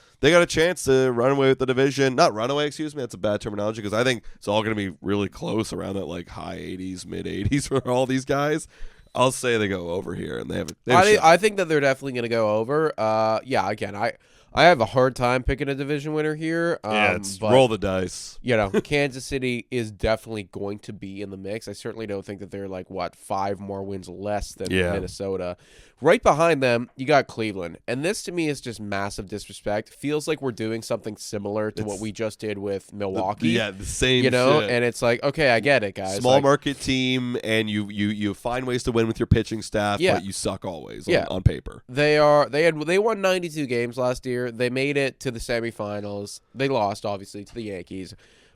chance to run away with the division. Not run away, excuse me. That's a bad terminology because I think it's all gonna be really close around that like high 80s, mid 80s for all these guys. I'll say they go over here, and they have I think that they're definitely going to go over. Again, I have a hard time picking a division winner here. But roll the dice. You know, Kansas City is definitely going to be in the mix. I certainly don't think that they're like, 5 more wins less than Minnesota. Right behind them, you got Cleveland. And this, to me, is just massive disrespect. Feels like we're doing something similar to what we just did with Milwaukee. The same shit. And it's like, okay, I get it, guys. Small market team, and you find ways to win with your pitching staff, but you suck always on paper. They won 92 games last year. They made it to the semifinals. They lost, obviously, to the Yankees.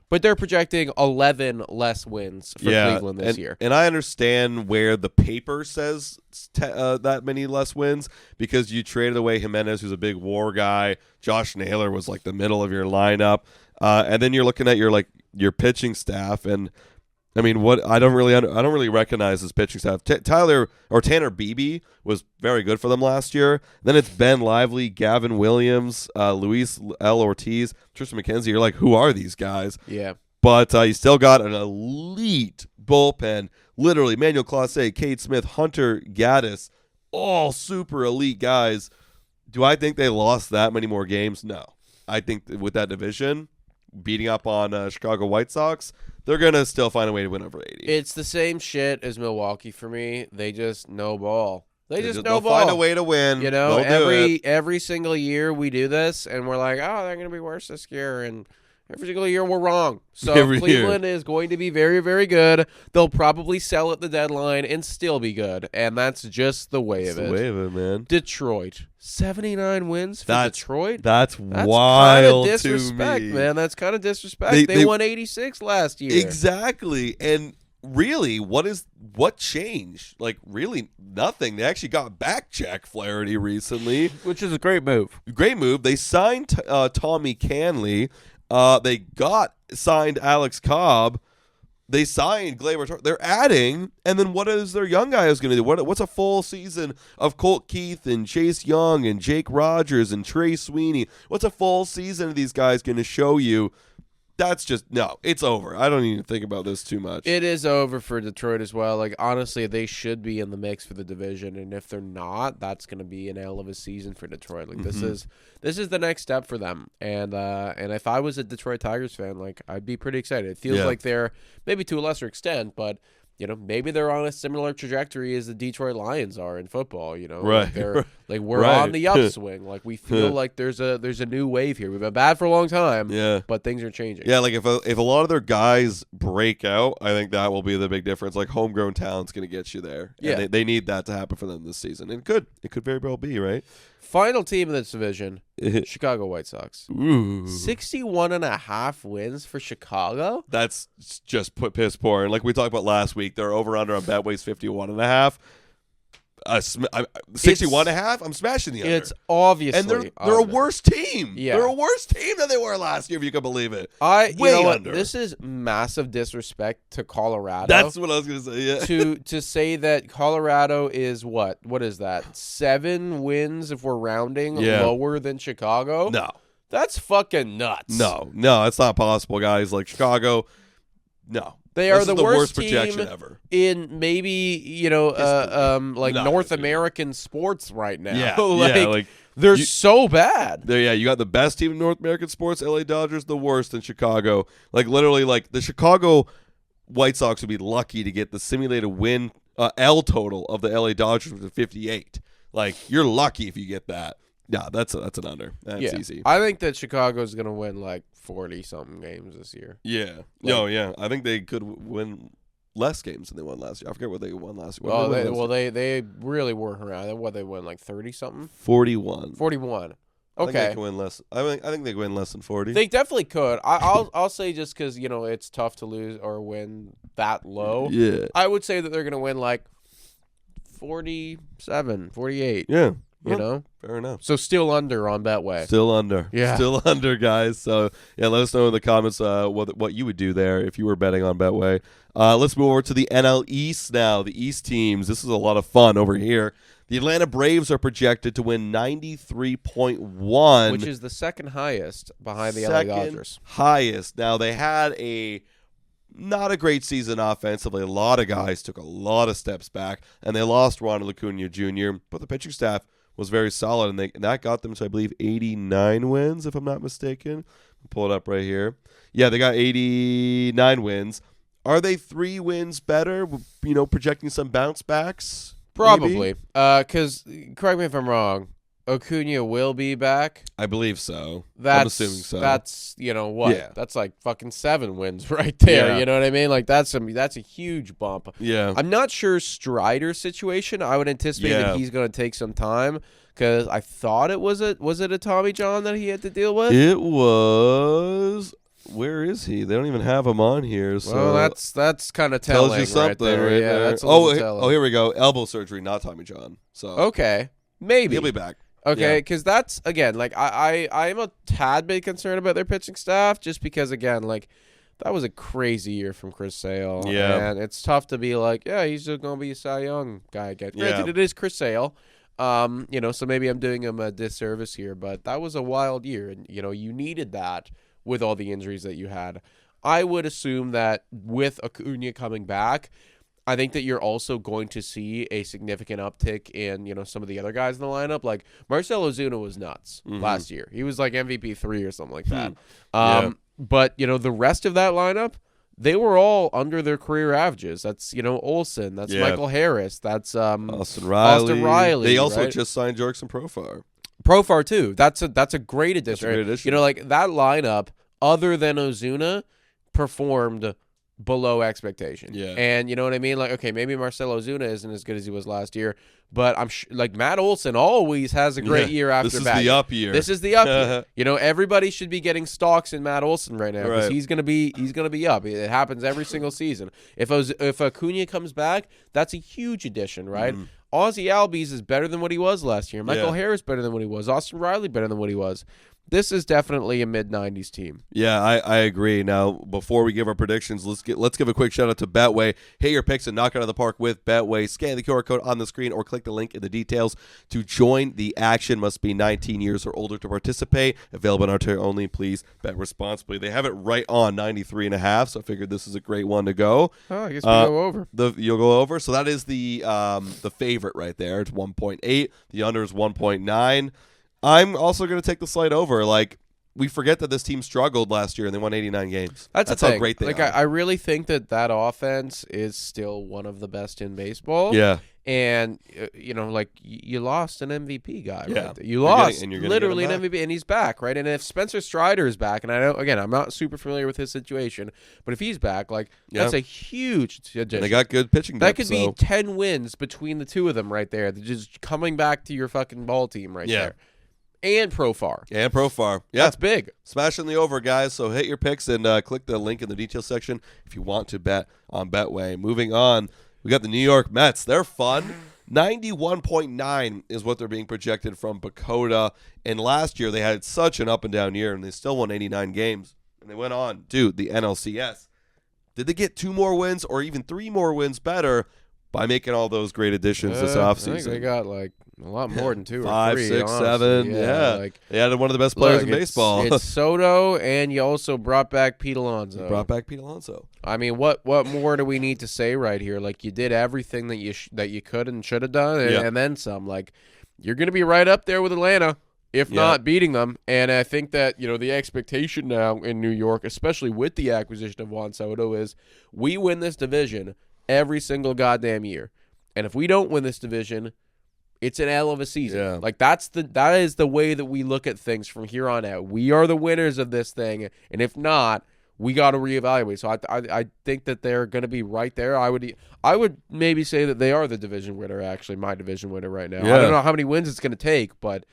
But they're projecting 11 less wins for Cleveland this year. And I understand where the paper says that many less wins because you traded away Jimenez, who's a big WAR guy. Josh Naylor was like the middle of your lineup. And then you're looking at your pitching staff, and I mean, I don't really recognize his pitching staff. Tanner Beebe was very good for them last year. Then it's Ben Lively, Gavin Williams, Luis L. Ortiz, Tristan McKenzie. You're like, who are these guys? Yeah. But you still got an elite bullpen. Literally, Manuel Clase, Cade Smith, Hunter Gaddis, all super elite guys. Do I think they lost that many more games? No. I think with that division, beating up on Chicago White Sox, they're going to still find a way to win over 80. It's the same shit as Milwaukee for me. They just no ball. They'll find a way to win. You know, every single year we do this, and we're like, oh, they're going to be worse this year, and every single year we're wrong. So Cleveland is going to be very, very good. They'll probably sell at the deadline and still be good, and that's just the way of it. That's the way of it, man. Detroit, 79 wins for Detroit. That's wild disrespect, to me, man. That's kind of disrespect. They won 86 last year. Exactly, and really, what changed? Like, really nothing. They actually got back Jack Flaherty recently, which is a great move. Great move. They signed Tommy Canley. They signed Alex Cobb. They signed Gleyber. They're adding, and then what is their young guys going to do? What's a full season of Colt Keith and Chase Young and Jake Rogers and Trey Sweeney? What's a full season of these guys going to show you? That's just, no, it's over. I don't even think about this too much. It is over for Detroit as well. Like, honestly, they should be in the mix for the division, and if they're not, that's going to be an hell of a season for Detroit. Like, this is the next step for them. And if I was a Detroit Tigers fan, like, I'd be pretty excited. It feels like they're, maybe to a lesser extent, but maybe they're on a similar trajectory as the Detroit Lions are in football. Right. We're on the upswing. Like we feel like there's a new wave here. We've been bad for a long time. Yeah, but things are changing. Yeah, like if a lot of their guys break out, I think that will be the big difference. Like homegrown talent's going to get you there. Yeah, and they need that to happen for them this season. It could very well be, right? Final team in this division, Chicago White Sox. Ooh. 61.5 wins for Chicago. That's just piss poor. And like we talked about last week, their over-under on Betway's 51.5. 61.5. I'm smashing the under. It's obviously, and they're a worse team. Yeah, they're a worse team than they were last year, if you can believe it. You know what? This is massive disrespect to Colorado. That's what I was going to say. Yeah. To say that Colorado is what is that? 7 wins if we're rounding lower than Chicago. No, that's fucking nuts. No, it's not possible, guys. Like Chicago, no. They are the worst projection team ever in maybe North American sports right now. Yeah, they're so bad. You got the best team in North American sports. LA Dodgers, the worst in Chicago. Like literally, like the Chicago White Sox would be lucky to get the simulated win L total of the LA Dodgers with 58. Like you're lucky if you get that. Yeah, that's an under. That's easy. I think that Chicago's going to win like 40-something games this year. Yeah. I think they could win less games than they won last year. I forget what they won last year. They really weren't around. What they won like 30-something? 41. 41. Okay. I think they can win less. I think they can win less than 40. They definitely could. I'll say just because it's tough to lose or win that low. Yeah. I would say that they're going to win like 47, 48. Yeah. Fair enough. So still under on Betway. Still under. Yeah. Still under, guys. So, let us know in the comments what you would do there if you were betting on Betway. Let's move over to the NL East now, the East teams. This is a lot of fun over here. The Atlanta Braves are projected to win 93.1. Which is the second highest behind the LA Dodgers. Highest. Now, they had not a great season offensively. A lot of guys took a lot of steps back, and they lost Ronald Acuna Jr., but the pitching staff was very solid, and that got them to, I believe, 89 wins, if I'm not mistaken. I'll pull it up right here. Yeah, they got 89 wins. Are they 3 wins better, projecting some bounce backs? Probably. Because, correct me if I'm wrong, Acuna will be back. I believe so. I'm assuming so. That's, what? Yeah. That's like fucking 7 wins right there. Yeah. You know what I mean? Like that's a huge bump. Yeah. I'm not sure Strider's situation. I would anticipate that he's going to take some time because I thought was it a Tommy John that he had to deal with? It was. Where is he? They don't even have him on here. So well, that's kind of telling. Tells you something right there. Right yeah, there. That's a little telling. Here we go. Elbow surgery, not Tommy John. So okay, maybe he'll be back. Okay, because that's, again, like, I'm a tad bit concerned about their pitching staff just because, again, like, that was a crazy year from Chris Sale. Yeah. And it's tough to be like, he's just going to be a Cy Young guy again. Granted, it is Chris Sale. So maybe I'm doing him a disservice here, but that was a wild year. And, you needed that with all the injuries that you had. I would assume that with Acuna coming back, I think that you're also going to see a significant uptick in, some of the other guys in the lineup. Like Marcell Ozuna was nuts last year. He was like MVP 3 or something like that. But, the rest of that lineup, they were all under their career averages. That's, Olsen. That's Michael Harris. That's Austin Riley. They also just signed Jurickson Profar. Profar, too. That's a great addition. Like that lineup, other than Ozuna, performed below expectation. Yeah. And you know what I mean? Like, okay, maybe Marcell Ozuna isn't as good as he was last year, but I'm like Matt Olson always has a great year after This is back. the up year. This is the up year. Everybody should be getting stocks in Matt Olson right now because he's gonna be up. It happens every single season. If Acuna comes back, that's a huge addition, right? Ozzy Albies is better than what he was last year. Michael Harris better than what he was. Austin Riley better than what he was. This is definitely a mid-90s team. Yeah, I agree. Now, before we give our predictions, let's give a quick shout-out to Betway. Hit your picks and knock it out of the park with Betway. Scan the QR code on the screen or click the link in the details to join the action. Must be 19 years or older to participate. Available in Ontario only. Please bet responsibly. They have it right on 93.5, so I figured this is a great one to go. Oh, I guess we'll go over. You'll go over. So that is the favorite right there. It's 1.8. The under is 1.9. I'm also going to take the slight over. Like, we forget that this team struggled last year and they won 89 games. That's how great they like, are. I really think that offense is still one of the best in baseball. Yeah. And, like, you lost an MVP guy, right? Yeah. You lost you're literally an MVP, and he's back, right? And if Spencer Strider is back, and I know, again, I'm not super familiar with his situation, but if he's back, like, that's a huge addition. And they got good pitching That depth, could be 10 wins between the two of them right there. They're just coming back to your fucking ball team right there. And Profar. Yeah. That's big. Smashing the over, guys. So hit your picks and click the link in the details section if you want to bet on Betway. Moving on, we got the New York Mets. They're fun. 91.9 is what they're being projected from PECOTA. And last year they had such an up and down year, and they still won 89 games. And they went on to the NLCS. Did they get 2 more wins or even 3 more wins better by making all those great additions this offseason? I think they got like a lot more than 2 or 3. 5, 6, honestly. 7. Yeah. Like, they added one of the best players in baseball. It's Soto, and you also brought back Pete Alonso. I mean, what more do we need to say right here? Like, you did everything that you could and should have done, and then some. Like, you're going to be right up there with Atlanta, if not beating them. And I think that, the expectation now in New York, especially with the acquisition of Juan Soto, is we win this division every single goddamn year. And if we don't win this division, it's an hell of a season. Yeah. Like, that is the way that we look at things from here on out. We are the winners of this thing, and if not, we got to reevaluate. So I think that they're going to be right there. I would maybe say that they are the division winner. Actually, my division winner right now. I don't know how many wins it's going to take, but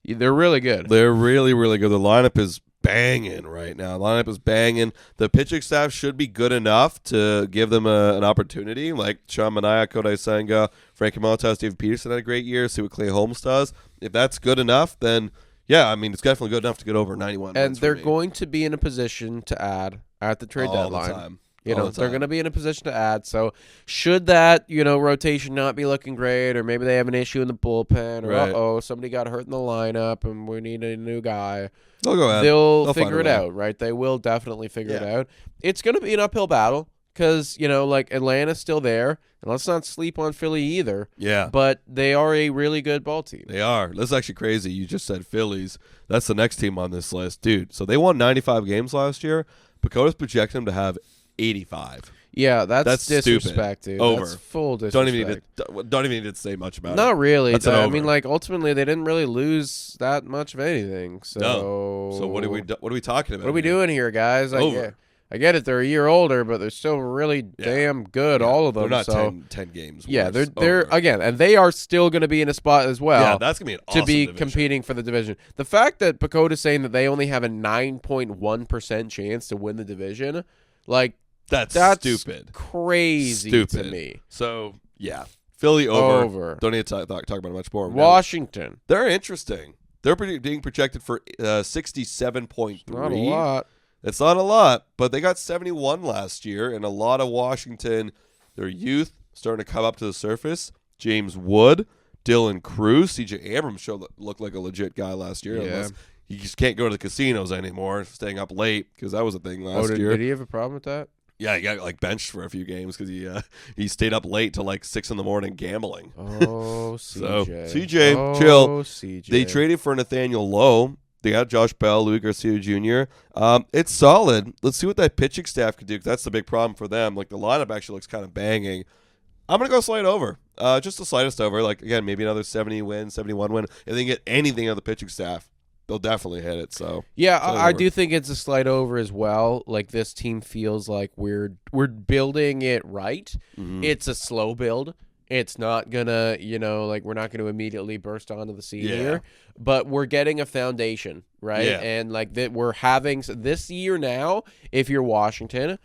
they're really good. They're really, really good. The lineup is banging right now. The lineup is banging. The pitching staff should be good enough to give them an opportunity. Like Sean Manaea, Kodai Senga, Frankie Montas, David Peterson had a great year. See what Clay Holmes does. If that's good enough, then it's definitely good enough to get over 91. And they're going to be in a position to add at the trade deadline. The time. They're going to be in a position to add. So should that, rotation not be looking great, or maybe they have an issue in the bullpen, or somebody got hurt in the lineup and we need a new guy, they'll go ahead. They'll figure it out, right? They will definitely figure it out. It's going to be an uphill battle because, Atlanta's still there. And let's not sleep on Philly either. Yeah. But they are a really good ball team. They are. That's actually crazy. You just said Phillies. That's the next team on this list. Dude, so they won 95 games last year. PECOTA's projecting them to have 85. Yeah, that's disrespect, stupid. Dude. Over. That's full disrespect. Don't even need to say much about it. Not really. That's an I over. mean, like, ultimately, they didn't really lose that much of anything. So, no. So what are we talking about? What are we doing here, guys? Over. I get it. They're a year older, but they're still really damn good, all of them. They're not so 10 games. Yeah, they're again, and they are still going to be in a spot as well. Yeah, that's going to be an awesome division. Competing for the division. The fact that PECOTA is saying that they only have a 9.1% chance to win the division, like, that's stupid. Crazy to me. So, yeah. Philly over. Don't need to talk about it much more. Washington. They're interesting. They're being projected for 67.3. Not a lot. It's not a lot, but they got 71 last year, and a lot of Washington, their youth, starting to come up to the surface. James Wood, Dylan Cruz, C.J. Abrams looked like a legit guy last year. Yeah. He just can't go to the casinos anymore, staying up late, because that was a thing last year. Did he have a problem with that? Yeah, he got benched for a few games because he stayed up late till 6 a.m. gambling. Oh, CJ. So, CJ, chill. CJ. They traded for Nathaniel Lowe. They got Josh Bell, Louis Garcia Jr. It's solid. Let's see what that pitching staff could do, because that's the big problem for them. Like, the lineup actually looks kind of banging. I'm going to go slide over. Just the slightest over. Like, again, maybe another 70 win, 71 win. If they can get anything out of the pitching staff, they'll definitely hit it. So yeah, I do think it's a slight over as well. Like, this team feels like we're building it right. Mm-hmm. It's a slow build. It's not gonna, we're not gonna immediately burst onto the scene here, but we're getting a foundation, right? Yeah. And that we're having this year now. If you're Washington,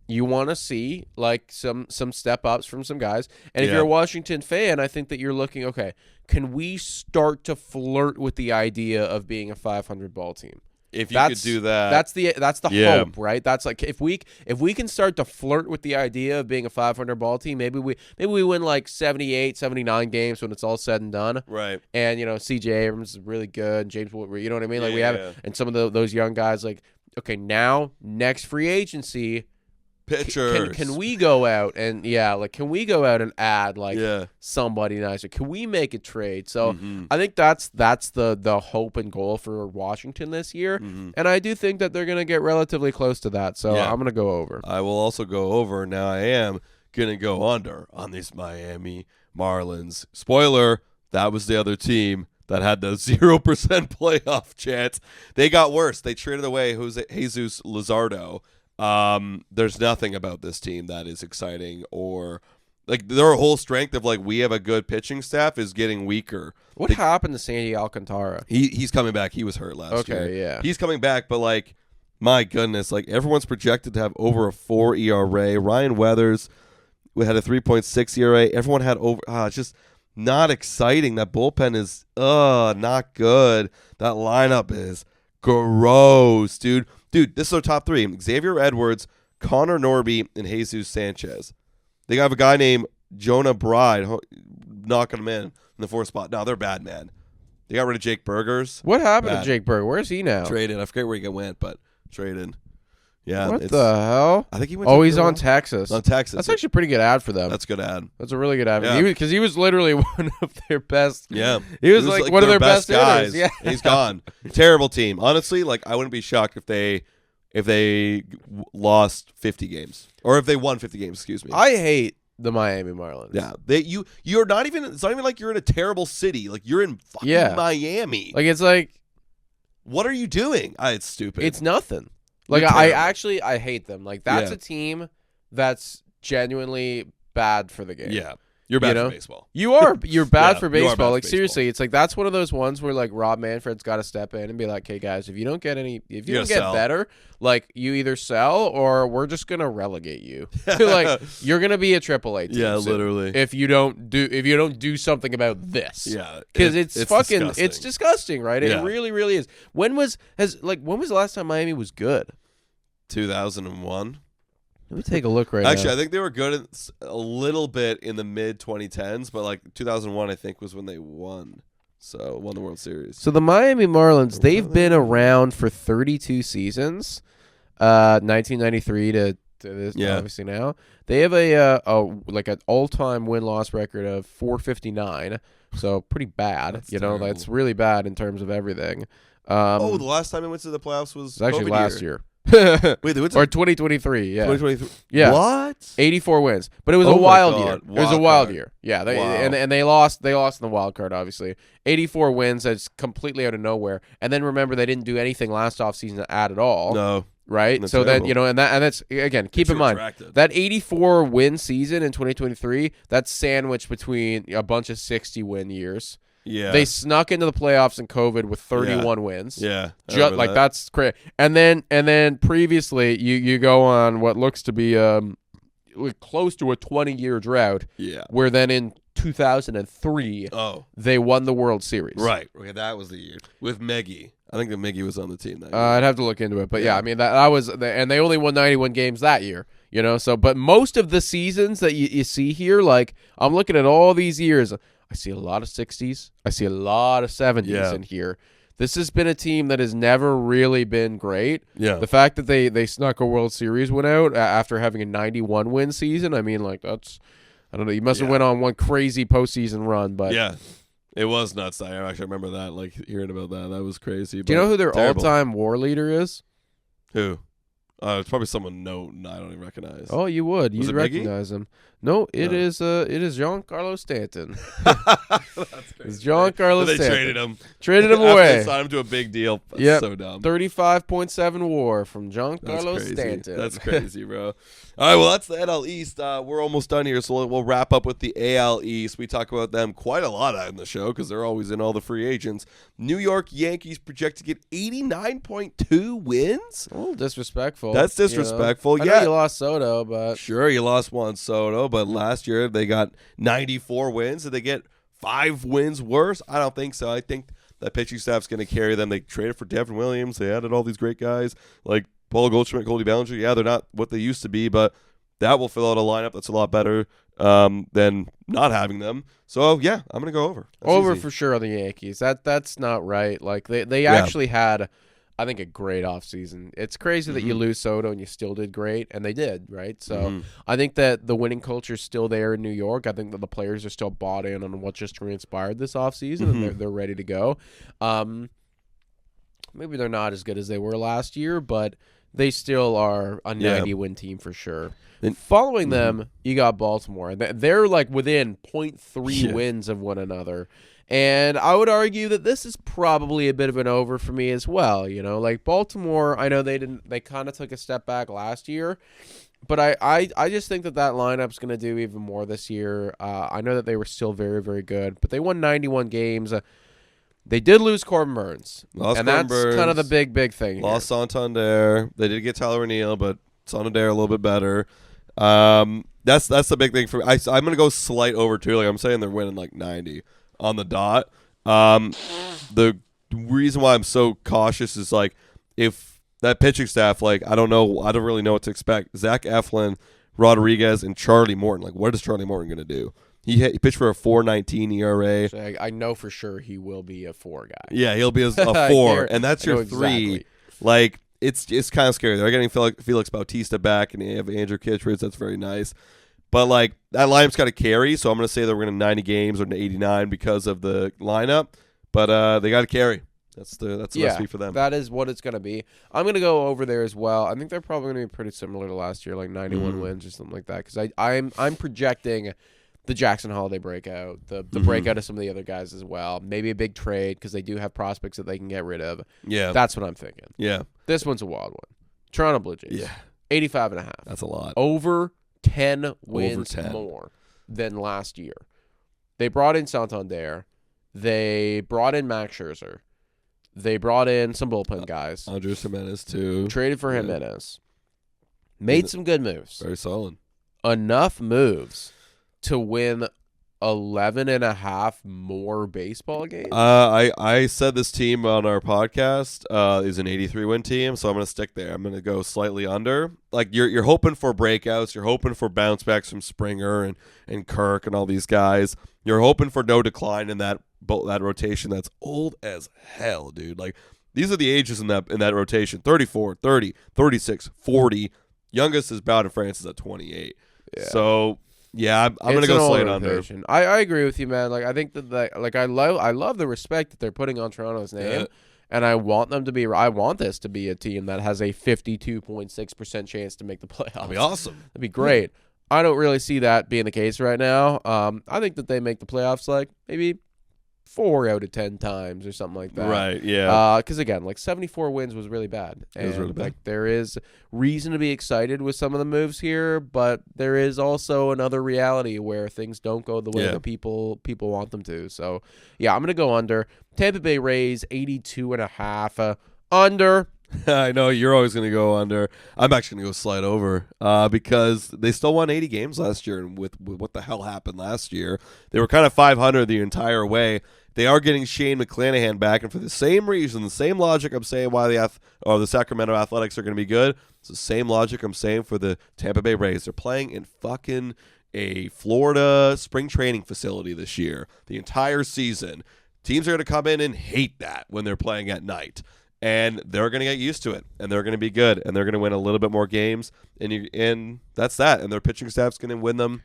you want to see some step ups from some guys, and if you're a Washington fan, I think that you're looking, okay, can we start to flirt with the idea of being a 500 ball team? If you could do that, that's the hope, right? That's like if we can start to flirt with the idea of being a 500 ball team, maybe we win 78, 79 games when it's all said and done, right? And C.J. Abrams is really good, James Wood, you know what I mean? We have and some of those young guys, okay, now next free agency, pitchers. Can we go out and can we go out and add somebody nicer? Can we make a trade? So I think that's the hope and goal for Washington this year, and I do think that they're going to get relatively close to that. So I'm going to go over. I will also go over. Now I am going to go under on these Miami Marlins. Spoiler, that was the other team that had the 0% playoff chance. They got worse. They traded away Jesus Luzardo. There's nothing about this team that is exciting or their whole strength of we have a good pitching staff is getting weaker. What happened to Sandy Alcantara? He's coming back. He was hurt last year. Okay, yeah. He's coming back, but my goodness, everyone's projected to have over a 4 ERA. Ryan Weathers had a 3.6 ERA. Everyone had over. It's just not exciting. That bullpen is not good. That lineup is gross, dude. Dude, this is our top three. Xavier Edwards, Connor Norby, and Jesus Sanchez. They have a guy named Jonah Bride knocking him in the fourth spot. No, they're bad, man. They got rid of Jake Burgers. What happened to Jake Burger? Where's he now? Traded. I forget where he went, but traded. Yeah. What the hell? I think he went. He's on Texas. On Texas. That's actually a pretty good ad for them. That's a good ad. That's a really good ad. Yeah. Because he was literally one of their best. Yeah. He was one of their best guys. Yeah. He's gone. Terrible team. Honestly, I wouldn't be shocked if they lost 50 games or if they won 50 games. Excuse me. I hate the Miami Marlins. Yeah. You're not even. It's not even like you're in a terrible city. You're in fucking Miami. It's what are you doing? It's stupid. It's nothing. I hate them. That's a team that's genuinely bad for the game. Yeah. You're bad for baseball. You're bad for baseball. You are bad for seriously, it's that's one of those ones where Rob Manfred's got to step in and be like, "Hey guys, if you don't get better, you either sell or we're just gonna relegate you. You're gonna be a AAA team. Yeah, literally. If you don't do something about this. Yeah, because it's fucking disgusting. It's disgusting, right? Yeah. It really, really is. When was the last time Miami was good? 2001. Let me take a look now. Actually, I think they were good a little bit in the mid 2010s, but 2001, I think, was when they won. So won the World Series. So the Miami Marlins, they've been around for 32 seasons, 1993 to this obviously now. They have an all-time win-loss record of 459, so pretty bad. Terrible. That's really bad in terms of everything. The last time it went to the playoffs was actually COVID last year. Wait, they went to or 2023, yeah. 2023. Yeah. What? 84 wins. But it was a wild year. It was a wild year. Yeah, and they lost in the wild card, obviously. 84 wins, that's completely out of nowhere. And then remember they didn't do anything last offseason to add at all. No. Right? That's so terrible. then, and that's again, keep in mind that 84 win season in 2023, that's sandwiched between a bunch of 60 win years. Yeah. They snuck into the playoffs in COVID with 31 wins. Yeah. That's crazy. And then previously you go on what looks to be close to a 20-year drought. Yeah. Where then in 2003 they won the World Series. Right. Okay, that was the year with Miggy. I think that Miggy was on the team that year. I'd have to look into it, but yeah I mean that was and they only won 91 games that year. So but most of the seasons that you see here, I'm looking at all these years. I see a lot of 60s. I see a lot of 70s in here. This has been a team that has never really been great. Yeah. The fact that they snuck a World Series win out after having a 91 win season, I mean, that's, I don't know. You must have went on one crazy postseason run, but yeah, it was nuts. I actually remember that, hearing about that. That was crazy. Do you know who their all-time war leader is? Who? It's probably someone I don't even recognize. Oh, you would. You'd recognize him. No, it is Giancarlo Stanton. That's crazy. It's Giancarlo Stanton. They traded him. Traded him away. They signed him to a big deal. That's so dumb. 35.7 WAR from Giancarlo Stanton. That's crazy, bro. All right, well, that's the NL East. We're almost done here, so we'll wrap up with the AL East. We talk about them quite a lot on the show because they're always in all the free agents. New York Yankees project to get 89.2 wins. A little disrespectful. That's disrespectful. I know you lost Soto, but sure, you lost Juan Soto, but last year they got 94 wins. Did they get 5 wins worse? I don't think so. I think that pitching staff's going to carry them. They traded for Devin Williams. They added all these great guys like Paul Goldschmidt, Cody Bellinger. Yeah, they're not what they used to be, but that will fill out a lineup that's a lot better than not having them. So, yeah, I'm going to go over. That's over easy. For sure on the Yankees. That's not right. They actually had I think a great offseason. It's crazy that you lose Soto and you still did great, and they did, right? So I think that the winning culture is still there in New York. I think that the players are still bought in on what just transpired this offseason, and they're ready to go. Maybe they're not as good as they were last year, but they still are a 90-win team for sure. And following them, you got Baltimore. They're like within 0.3 wins of one another. And I would argue that this is probably a bit of an over for me as well. You know, like Baltimore, I know they kind of took a step back last year, but I just think that lineup's going to do even more this year. I know that they were still very, very good, but they won 91 games. They did lose Corbin Burns, that's kind of the big thing. Lost Santander. They did get Tyler O'Neill, but Santander a little bit better. That's the big thing for me. I'm going to go slight over too. Like I'm saying, they're winning like 90 on the dot. The reason why I'm so cautious is like if that pitching staff, like I don't really know what to expect. Zach Eflin, Rodriguez, and Charlie Morton. Like what is Charlie Morton going to do? He pitched for a 4.19 ERA. So I know for sure he will be a 4 guy. Yeah, he'll be a 4, and that's your 3. Exactly. Like it's kind of scary. They're getting Felix Bautista back, and they have Andrew Kittredge. That's very nice. But like that lineup's got to carry, so I'm going to say they're going to 90 games or 89 because of the lineup. But they got to carry. That's the recipe for them. That is what it's going to be. I'm going to go over there as well. I think they're probably going to be pretty similar to last year, like 91 wins or something like that. Because I'm projecting the Jackson Holiday breakout, the breakout of some of the other guys as well. Maybe a big trade because they do have prospects that they can get rid of. Yeah. That's what I'm thinking. Yeah. This one's a wild one. Toronto Blue Jays. Yeah. 85.5. That's a lot. Over 10 wins more than last year. They brought in Santander. They brought in Max Scherzer. They brought in some bullpen guys. Andres Jimenez, too. Traded for Jimenez. Made some good moves. Very solid. Enough moves to win 11.5 more baseball games? I said this team on our podcast is an 83-win team, so I'm going to stick there. I'm going to go slightly under. Like you're hoping for breakouts. You're hoping for bounce backs from Springer and Kirk and all these guys. You're hoping for no decline in that rotation that's old as hell, dude. Like these are the ages in that rotation: 34, 30, 36, 40. Youngest is Bowden Francis at 28. Yeah. So. Yeah, I'm going to go slate under. I agree with you, man. Like I think that I love the respect that they're putting on Toronto's name, and I want this to be a team that has a 52.6% chance to make the playoffs. That'd be awesome. That'd be great. I don't really see that being the case right now. I think that they make the playoffs like maybe 4 out of 10 times or something like that. Right, yeah. Because, again, like 74 wins was really bad. It was really bad. Like, there is reason to be excited with some of the moves here, but there is also another reality where things don't go the way that people want them to. So, yeah, I'm going to go under. Tampa Bay Rays, 82.5. Under. I know you're always going to go under. I'm actually going to go slide over because they still won 80 games last year. And with what the hell happened last year, they were kind of 500 the entire way. They are getting Shane McClanahan back, and for the same reason, the same logic I'm saying why the Sacramento Athletics are going to be good. It's the same logic I'm saying for the Tampa Bay Rays. They're playing in fucking a Florida spring training facility this year, the entire season. Teams are going to come in and hate that when they're playing at night. And they're going to get used to it, and they're going to be good, and they're going to win a little bit more games, and that's that. And their pitching staff's going to win them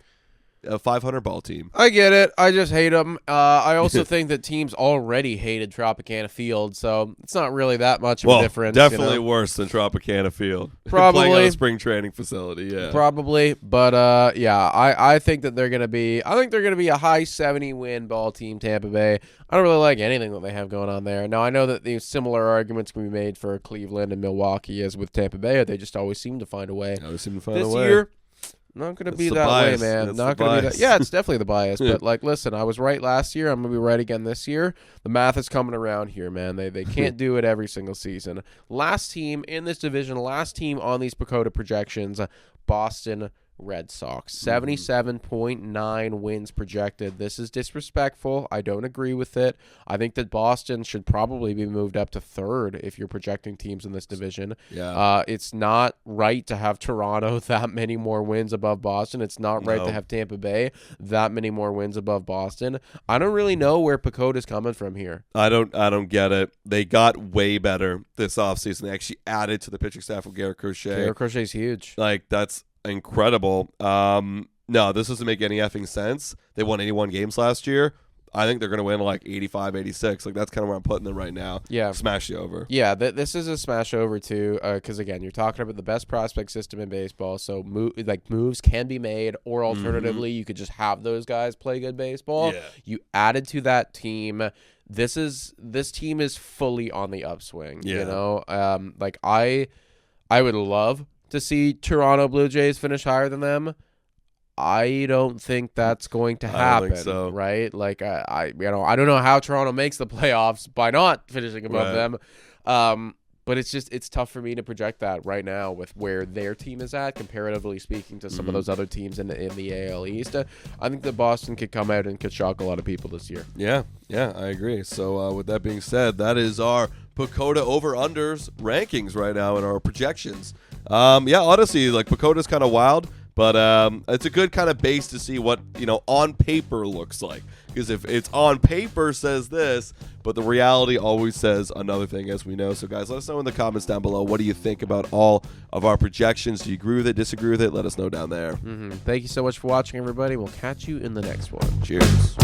a 500 ball team. I get it. I just hate them. I also think that teams already hated Tropicana Field, so it's not really that much of a difference. Definitely worse than Tropicana Field. Probably. Playing on a spring training facility, yeah. Probably, but yeah, I think that they're going to be. I think they're going to be a high 70-win ball team, Tampa Bay. I don't really like anything that they have going on there. Now I know that these similar arguments can be made for Cleveland and Milwaukee as with Tampa Bay. They just always seem to find a way. This year. Not going to be that bias. way, man. That's not going to be that. Yeah, it's definitely the bias. But, like, listen, I was right last year. I'm going to be right again this year. The math is coming around here, man. They can't do it every single season. Last team in this division, last team on these PECOTA projections, Boston Red Sox. 77.9 wins projected. This is disrespectful. I don't agree with it. I think that Boston should probably be moved up to third if you're projecting teams in this division. Yeah. It's not right to have Toronto that many more wins above Boston. It's not right to have Tampa Bay that many more wins above Boston. I don't really know where PECOTA is coming from here. I don't get it. They got way better this offseason. They actually added to the pitching staff with Garrett Crochet. Garrett Crochet's huge. Like, that's incredible. No, this doesn't make any effing sense. They won 81 games last year. I think they're going to win like 85, 86. Like, that's kind of where I'm putting them right now. Yeah. Smash you over. Yeah, this is a smash over, too, because, again, you're talking about the best prospect system in baseball, so moves can be made, or alternatively, you could just have those guys play good baseball. Yeah. You added to that team. This team is fully on the upswing, you know? I would love to see Toronto Blue Jays finish higher than them. I don't think that's going to happen. I don't think so. Right? Like I don't know how Toronto makes the playoffs by not finishing above them. But it's tough for me to project that right now with where their team is at, comparatively speaking to some of those other teams in the AL East. I think that Boston could come out and could shock a lot of people this year. Yeah, I agree. So with that being said, that is our PECOTA over-unders rankings right now in our projections. Honestly, like, PECOTA's kind of wild, but it's a good kind of base to see what, on paper looks like. Because if it's on paper says this, but the reality always says another thing, as we know. So, guys, let us know in the comments down below. What do you think about all of our projections? Do you agree with it, disagree with it? Let us know down there. Thank you so much for watching, everybody. We'll catch you in the next one. Cheers.